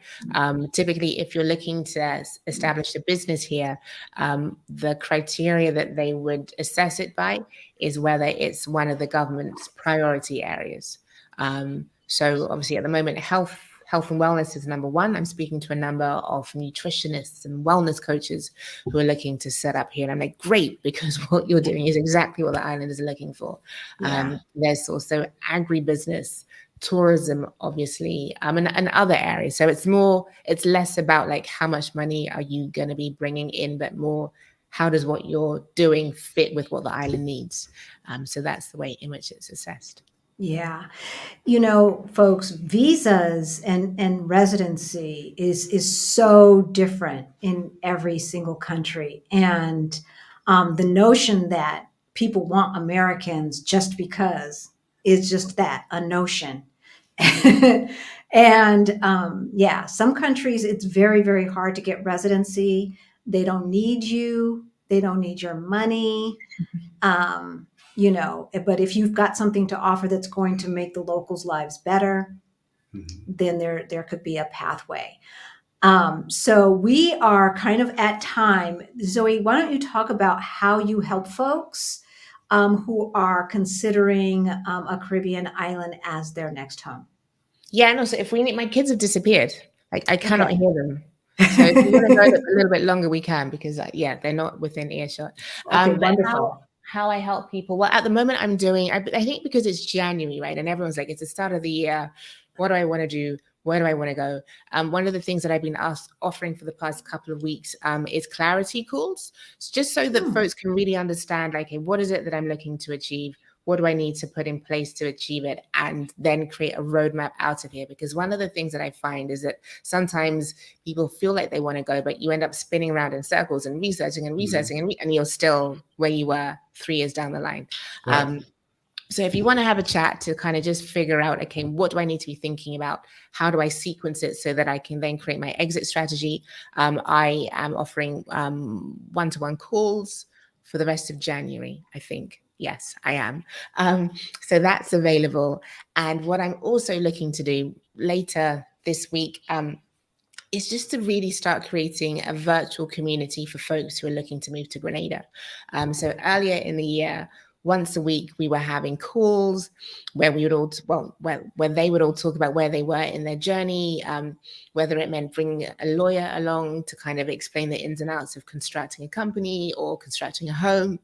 Typically, if you're looking to establish a business here, the criteria that they would assess it by is whether it's one of the government's priority areas. So obviously at the moment, health and wellness is number one. I'm speaking to a number of nutritionists and wellness coaches who are looking to set up here. And I'm like, great, because what you're doing is exactly what the island is looking for. Yeah. There's also agribusiness, tourism, obviously, and other areas. So it's less about like how much money are you going to be bringing in, but more how does what you're doing fit with what the island needs. So that's the way in which it's assessed. Yeah. Folks, visas and residency is so different in every single country. And the notion that people want Americans just because is just that, a notion. And yeah, some countries, it's very, very hard to get residency. They don't need you. They don't need your money. But if you've got something to offer that's going to make the locals' lives better, then there could be a pathway. So we are kind of at time. Zoe, why don't you talk about how you help folks who are considering a Caribbean island as their next home? Yeah, no. So if my kids have disappeared, like I cannot Okay. hear them. So if you want to go a little bit longer, we can, because yeah, they're not within earshot. Okay, But wonderful. how I help people? Well, at the moment, I'm doing. I think because it's January, right, and everyone's like, it's the start of the year. What do I want to do? Where do I want to go? One of the things that I've been offering for the past couple of weeks is clarity calls, just so that folks can really understand, like, hey, what is it that I'm looking to achieve? What do I need to put in place to achieve it? And then create a roadmap out of here. Because one of the things that I find is that sometimes people feel like they want to go, but you end up spinning around in circles and researching and you're still where you were 3 years down the line. Right. So if you want to have a chat to kind of just figure out, okay, what do I need to be thinking about? How do I sequence it so that I can then create my exit strategy? I am offering one-to-one calls for the rest of January, I think. Yes, I am. So that's available. And what I'm also looking to do later this week is just to really start creating a virtual community for folks who are looking to move to Grenada. So earlier in the year, once a week, we were having calls where we would all, where they would all talk about where they were in their journey, whether it meant bringing a lawyer along to kind of explain the ins and outs of constructing a company or constructing a home.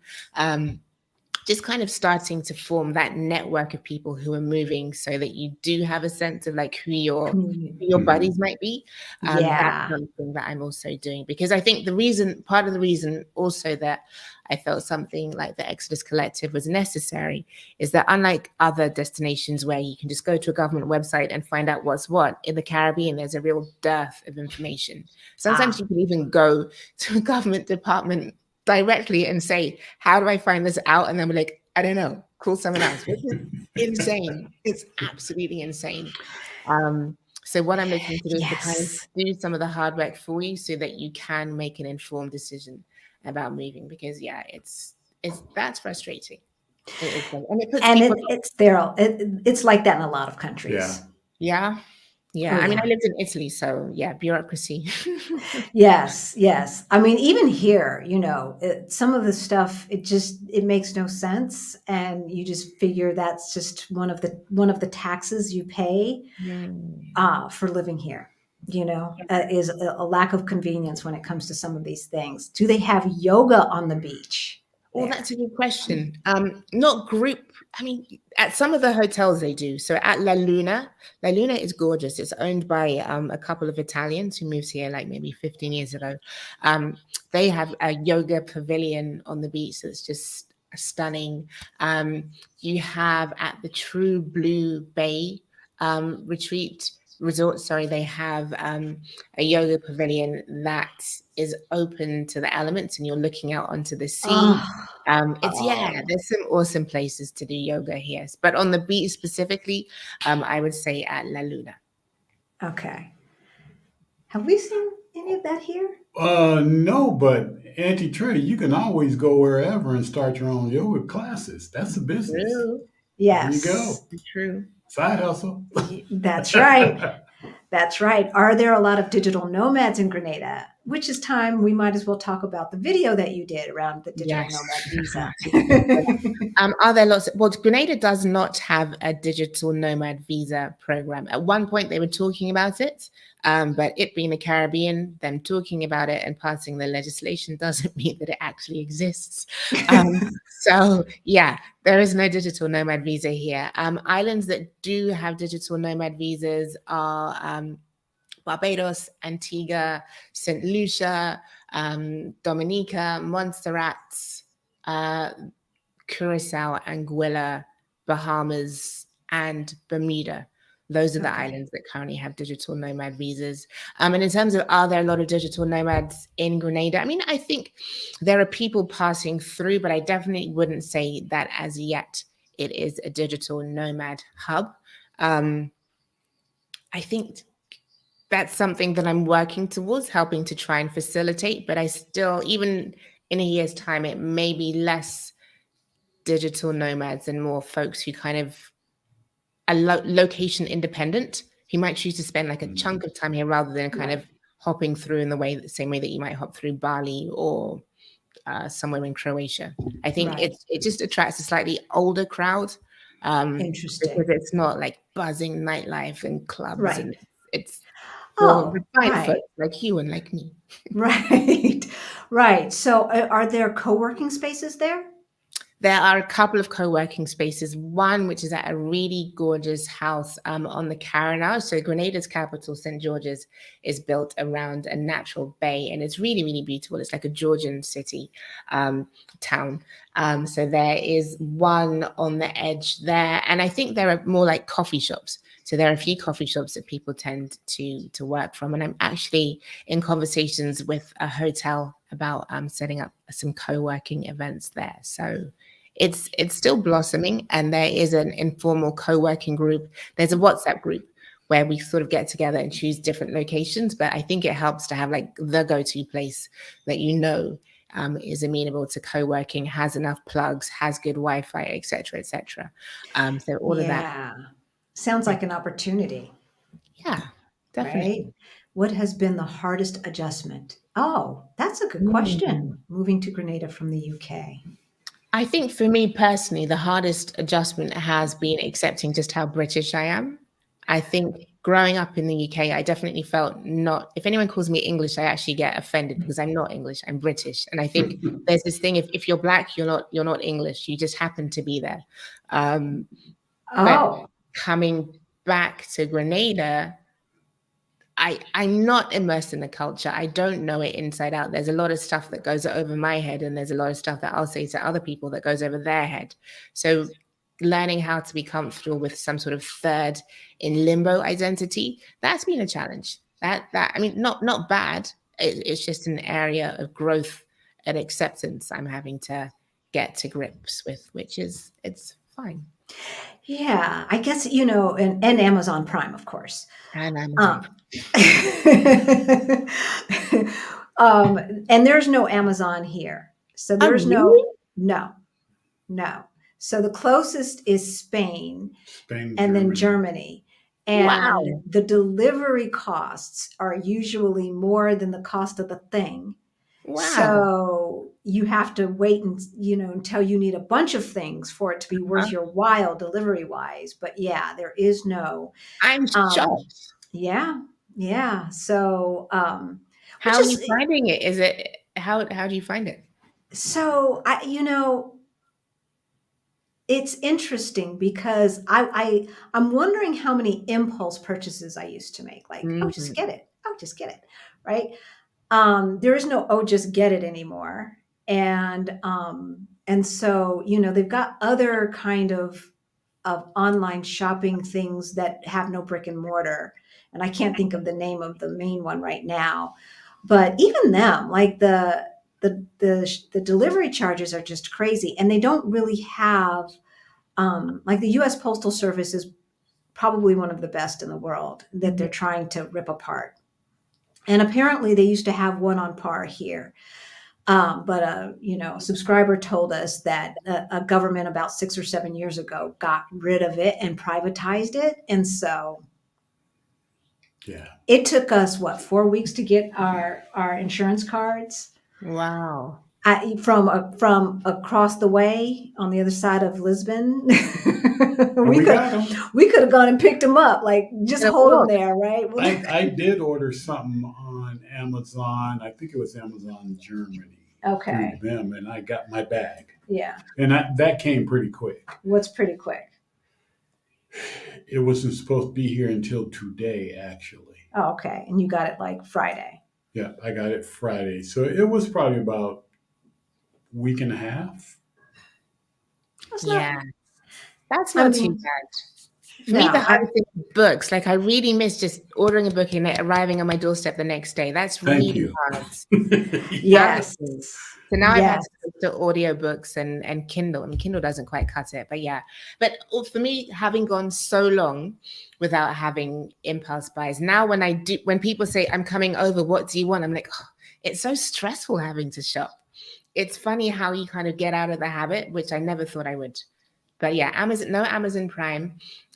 Just kind of starting to form that network of people who are moving, so that you do have a sense of like who your buddies might be. That's Yeah. something that I'm also doing, because I think part of the reason also that I felt something like the Exodus Collective was necessary is that, unlike other destinations where you can just go to a government website and find out what's what, in the Caribbean, there's a real dearth of information. Sometimes you can even go to a government department directly and say, how do I find this out? And then we're like, I don't know, call someone else, which is insane. It's absolutely insane. So what I'm looking to do is to kind of do some of the hard work for you so that you can make an informed decision about moving, because yeah, it's that's frustrating. It is, and it puts And people. it's there. It's like that in a lot of countries. Yeah. Oh I mean, I yeah. lived in Italy, so yeah, bureaucracy. Yes, yes. I mean, even here, some of the stuff it makes no sense, and you just figure that's just one of the taxes you pay Mm. for living here. Is a lack of convenience when it comes to some of these things. Do they have yoga on the beach Well, there? that's a good question. Not group. I mean, at some of the hotels they do. So at La Luna is gorgeous. It's owned by a couple of Italians who moved here like maybe 15 years ago. They have a yoga pavilion on the beach that's just stunning. You have at the True Blue Bay resort, sorry, they have a yoga pavilion that is open to the elements, and you're looking out onto the sea. Oh, oh, There's some awesome places to do yoga here, but on the beach specifically, I would say at La Luna. okay. Have we seen any of that here? No, but Auntie Trey, you can always go wherever and start your own yoga classes. That's a business. True, There you Yes, go. true. Side hustle. that's right. That's right. Are there a lot of digital nomads in Grenada? Which is time we might as well talk about the video that you did around the digital Yes. nomad visa. Are there lots? Well, Grenada does not have a digital nomad visa program. At one point, they were talking about it, but it being the Caribbean, them talking about it and passing the legislation doesn't mean that it actually exists. So, yeah, there is no digital nomad visa here. Islands that do have digital nomad visas are Barbados, Antigua, St. Lucia, Dominica, Montserrat, uh, Curacao, Anguilla, Bahamas, and Bermuda. Those are the Okay. islands that currently have digital nomad visas. And in terms of, are there a lot of digital nomads in Grenada? I mean, I think there are people passing through, but I definitely wouldn't say that as yet it is a digital nomad hub. I think that's something that I'm working towards, helping to try and facilitate. But I still, even in a year's time, it may be less digital nomads and more folks who kind of are location independent, who might choose to spend like a chunk of time here rather than kind of hopping through in the same way that you might hop through Bali or somewhere in Croatia. I think Right. it just attracts a slightly older crowd because Interesting. it's not like buzzing nightlife and clubs, Right. and it's for Oh, refined right. folks like you and like me. Right. Right. So are there co-working spaces there? There are a couple of co-working spaces. One, which is at a really gorgeous house on the Carinae. So Grenada's capital, St. George's, is built around a natural bay, and it's really, really beautiful. It's like a Georgian city town. So there is one on the edge there, and I think there are more like coffee shops. So there are a few coffee shops that people tend to work from, and I'm actually in conversations with a hotel about setting up some co-working events there. So it's still blossoming, and there is an informal co-working group. There's a WhatsApp group where we sort of get together and choose different locations, but I think it helps to have like the go-to place that is amenable to co-working, has enough plugs, has good Wi-Fi, etc., etc. So all of that. Yeah. Sounds like an opportunity, Yeah, right? definitely. What has been the hardest adjustment? Oh, that's a good Mm. question. Moving to Grenada from the UK. I think for me personally, the hardest adjustment has been accepting just how British I am. I think growing up in the UK, I definitely felt not, if anyone calls me English, I actually get offended because I'm not English, I'm British. And I think there's this thing, if you're black, you're not English, you just happen to be there. But Oh, coming back to Grenada, I'm not immersed in the culture. I don't know it inside out. There's a lot of stuff that goes over my head, and there's a lot of stuff that I'll say to other people that goes over their head. So learning how to be comfortable with some sort of third in limbo identity, that's been a challenge. That I mean, not bad. It's just an area of growth and acceptance I'm having to get to grips with, which is it's fine. yeah. I guess, and Amazon Prime, of course. And Amazon. Um, and there's no Amazon here. So Oh, there's really? no, no. So the closest is Spain, Spain, and then Germany. Germany. And Wow. the delivery costs are usually more than the cost of the thing. Wow. So you have to wait and, until you need a bunch of things for it to be Huh? worth your while delivery wise. But yeah, there is no, I'm um, shocked. yeah, yeah. So, How which are you is, finding it? Is it how do you find it? so it's interesting because I'm wondering how many impulse purchases I used to make. Like, oh, just Mhm. get it. Oh, just get it. Right. There is no, oh, just get it anymore. And so, they've got other kind of online shopping things that have no brick and mortar. And I can't think of the name of the main one right now, but even them, like the delivery charges are just crazy, and they don't really have, like the U.S. Postal Service is probably one of the best in the world that Mhm. they're trying to rip apart. And apparently they used to have one on par here. But a subscriber told us that a government about 6 or 7 years ago got rid of it and privatized it. And so Yeah. it took us, what, 4 weeks to get our insurance cards. Wow. From across the way on the other side of Lisbon. But we we could got them. we could have gone and picked them up, like just It'll hold them work. there, right? I did order something on Amazon. I think it was Amazon Germany through Okay. them, and I got my bag. Yeah. And that came pretty quick. What's pretty quick? It wasn't supposed to be here until today, actually. Oh, okay. And you got it like Friday. Yeah, I got it Friday. So it was probably about a week and a half. That's not, Yeah. That's I not too mean, bad. For no, me, the hardest thing is books. Like I really miss just ordering a book and it arriving on my doorstep the next day. That's Thank really you. hard. yes. Honestly. So now I've had Yes. to go to audiobooks and Kindle. I mean, Kindle doesn't quite cut it, but yeah. But for me, having gone so long without having impulse buys, now when people say, I'm coming over, what do you want? I'm like, oh, it's so stressful having to shop. It's funny how you kind of get out of the habit, which I never thought I would. But yeah, no Amazon Prime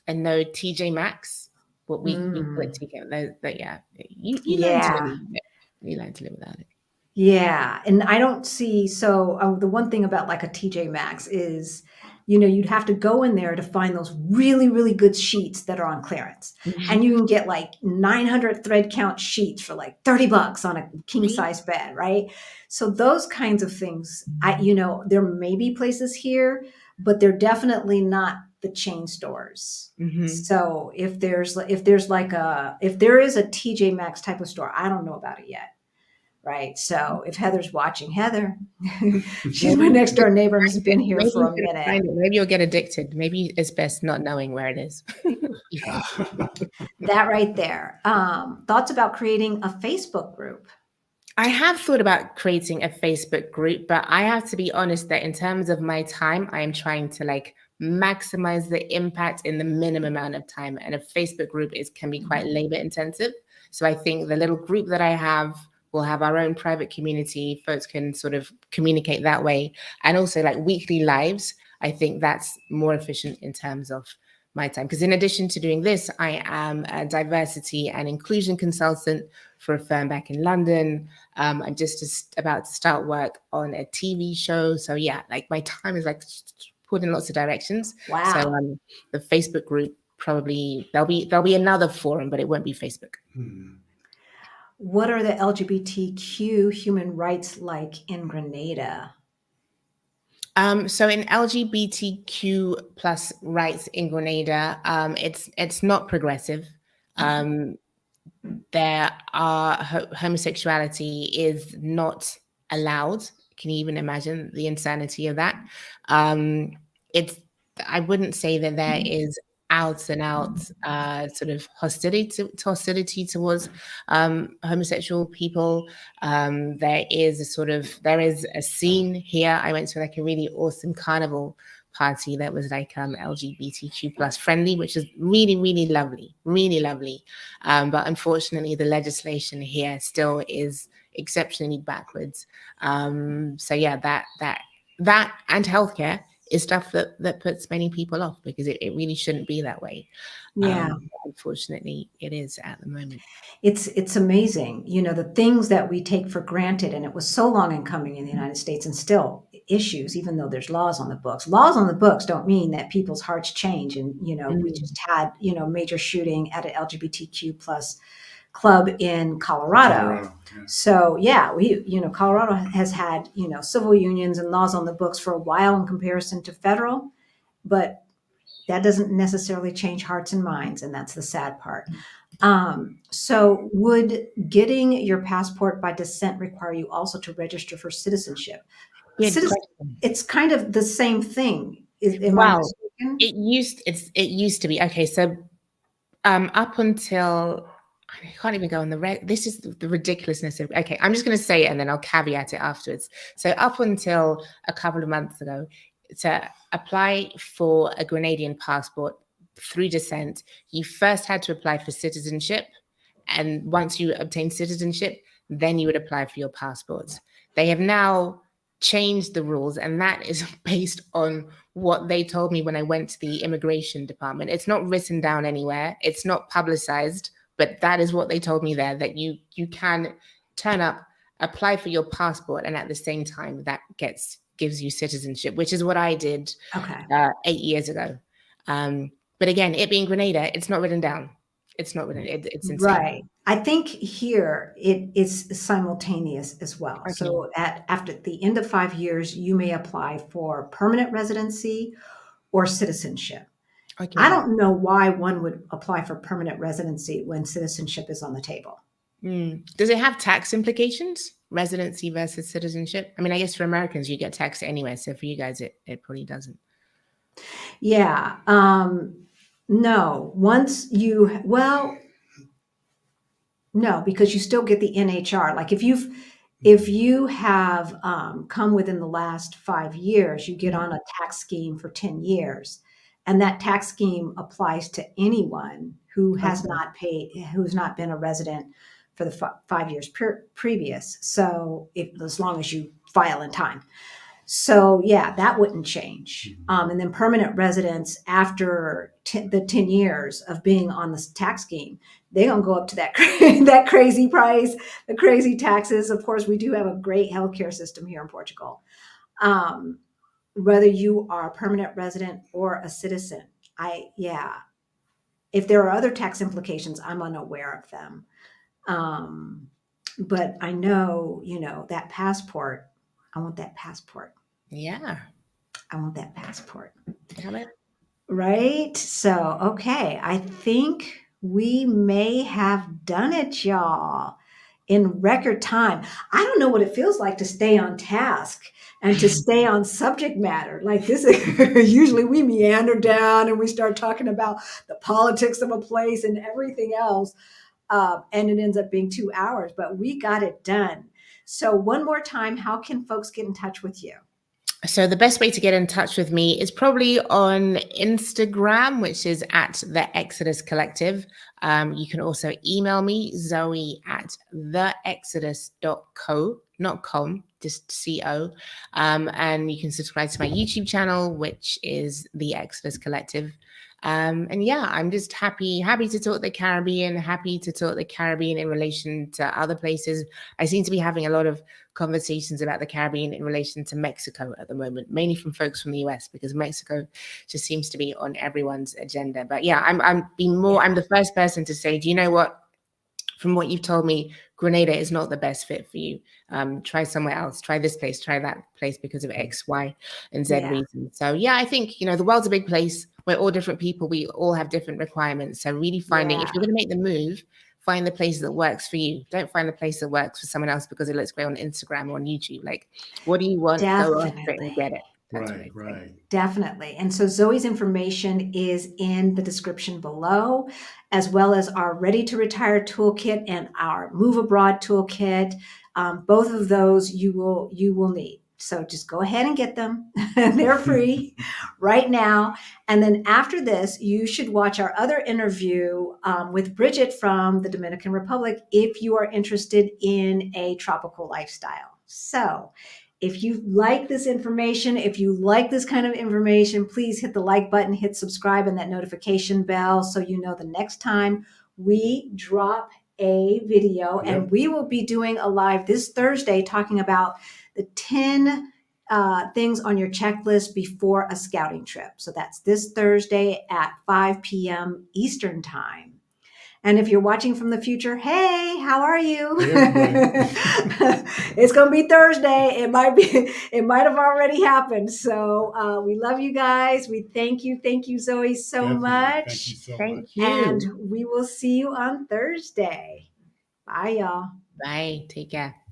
and no TJ Maxx. What we call it Mm. TK. But yeah, you learn to live Yeah. with it. You learn to live without it. Yeah. And I don't see, so the one thing about like a TJ Maxx is, you'd have to go in there to find those really, really good sheets that are on clearance. And you can get like 900 thread count sheets for like $30 on a king size bed, right? So those kinds of things, there may be places here, but they're definitely not the chain stores. Mhm. So if there is a TJ Maxx type of store, I don't know about it yet. Right. So if Heather's watching, Heather, she's my next door neighbor and has been here Maybe for you a should minute. find it. Maybe you'll get addicted. Maybe it's best not knowing where it is. That right there. Thoughts about creating a Facebook group? I have thought about creating a Facebook group, but I have to be honest that in terms of my time, I am trying to like maximize the impact in the minimum amount of time. And a Facebook group can be quite labor intensive. So I think the little group that I have will have our own private community. Folks can sort of communicate that way. And also like weekly lives. I think that's more efficient in terms of my time. Because in addition to doing this, I am a diversity and inclusion consultant for a firm back in London. I'm just about to start work on a TV show. So yeah, like my time is like pulled in lots of directions. Wow. So the Facebook group probably there'll be another forum, but it won't be Facebook. What are the LGBTQ human rights like in Grenada? So in LGBTQ plus rights in Grenada, it's not progressive. There are homosexuality is not allowed. Can you even imagine the insanity of that? It's I wouldn't say that there is out and out sort of hostility towards homosexual people. There is a scene here. I went to like a really awesome carnival party that was like LGBTQ plus friendly, which is really, really lovely, really lovely. But unfortunately, the legislation here still is exceptionally backwards. So yeah, that and healthcare is stuff that puts many people off, because it really shouldn't be that way. Yeah. Unfortunately, it is at the moment. It's amazing, the things that we take for granted, and it was so long in coming in the United States, and still issues, even though there's laws on the books. Laws on the books don't mean that people's hearts change. And we just had major shooting at an LGBTQ plus club in Colorado. Yeah. So yeah, Colorado has had civil unions and laws on the books for a while in comparison to federal, but that doesn't necessarily change hearts and minds, and that's the sad part. So would getting your passport by descent require you also to register for citizenship? It's kind of the same thing. Am I mistaken? It used to be. Okay, so up until, I can't even go on this is the ridiculousness of, okay, I'm just going to say it and then I'll caveat it afterwards. So up until a couple of months ago, to apply for a Grenadian passport through descent, you first had to apply for citizenship. And once you obtain citizenship, then you would apply for your passports. They have now changed the rules, and that is based on what they told me when I went to the immigration department. It's not written down anywhere. It's not publicized, but that is what they told me there, that you can turn up, apply for your passport, and at the same time that gives you citizenship, which is what I did 8 years ago. But again, it being Grenada, it's not written down. It's not written. It's insane. Right. I think here it is simultaneous as well. Okay. So after the end of 5 years, you may apply for permanent residency or citizenship. Okay. I don't know why one would apply for permanent residency when citizenship is on the table. Does it have tax implications? Residency versus citizenship? I mean, I guess for Americans, you get taxed anyway. So for you guys, it probably doesn't. Yeah. No, no, because you still get the NHR. Like if you have come within the last 5 years, you get on a tax scheme for 10 years. And that tax scheme applies to anyone who has not who's not been a resident for the 5 years previous. So as long as you file in time. So yeah, that wouldn't change. And then permanent residents after the 10 years of being on this tax scheme, they're going to go up to that crazy price, the crazy taxes. Of course, we do have a great healthcare system here in Portugal. Whether you are a permanent resident or a citizen, if there are other tax implications, I'm unaware of them. But I know, that passport, I want that passport. Yeah. I want that passport. Damn it. Right? So, okay. I think we may have done it, y'all, in record time. I don't know what it feels like to stay on task and to stay on subject matter. Like this is usually we meander down and we start talking about the politics of a place and everything else. And it ends up being 2 hours, but we got it done. So one more time, how can folks get in touch with you? So the best way to get in touch with me is probably on Instagram, which is at the Exodus Collective. You can also email me, Zoe at theexodus.co, not com, just co. And you can subscribe to my YouTube channel, which is the Exodus Collective. And yeah, I'm just happy to talk the Caribbean, happy to talk the Caribbean in relation to other places. I seem to be having a lot of conversations about the Caribbean in relation to Mexico at the moment, mainly from folks from the US, because Mexico just seems to be on everyone's agenda. But yeah, I'm the first person to say, do you know what? From what you've told me, Grenada is not the best fit for you. Try somewhere else. Try this place. Try that place because of X, Y, and Z reasons. So yeah, I think, the world's a big place. We're all different people. We all have different requirements. So really finding, if you're going to make the move, find the place that works for you. Don't find the place that works for someone else because it looks great on Instagram or on YouTube. Like, what do you want? Definitely. Go on and get it. Right. Definitely. And so Zoe's information is in the description below, as well as our Ready to Retire toolkit and our Move Abroad toolkit. Both of those you will need. So just go ahead and get them. They're free right now. And then after this, you should watch our other interview with Bridget from the Dominican Republic if you are interested in a tropical lifestyle. So If you like this information, if you like this kind of information, please hit the like button, hit subscribe and that notification bell so you know the next time we drop a video. Yep. And we will be doing a live this Thursday talking about the 10 things on your checklist before a scouting trip. So that's this Thursday at 5 p.m. Eastern time. And if you're watching from the future, hey, how are you? Hey, it's going to be Thursday. It might have already happened. So we love you guys. We thank you. Thank you, Zoe, so Definitely. much. Thank you so Thank much. you. And we will see you on Thursday. Bye, y'all. Bye. Take care.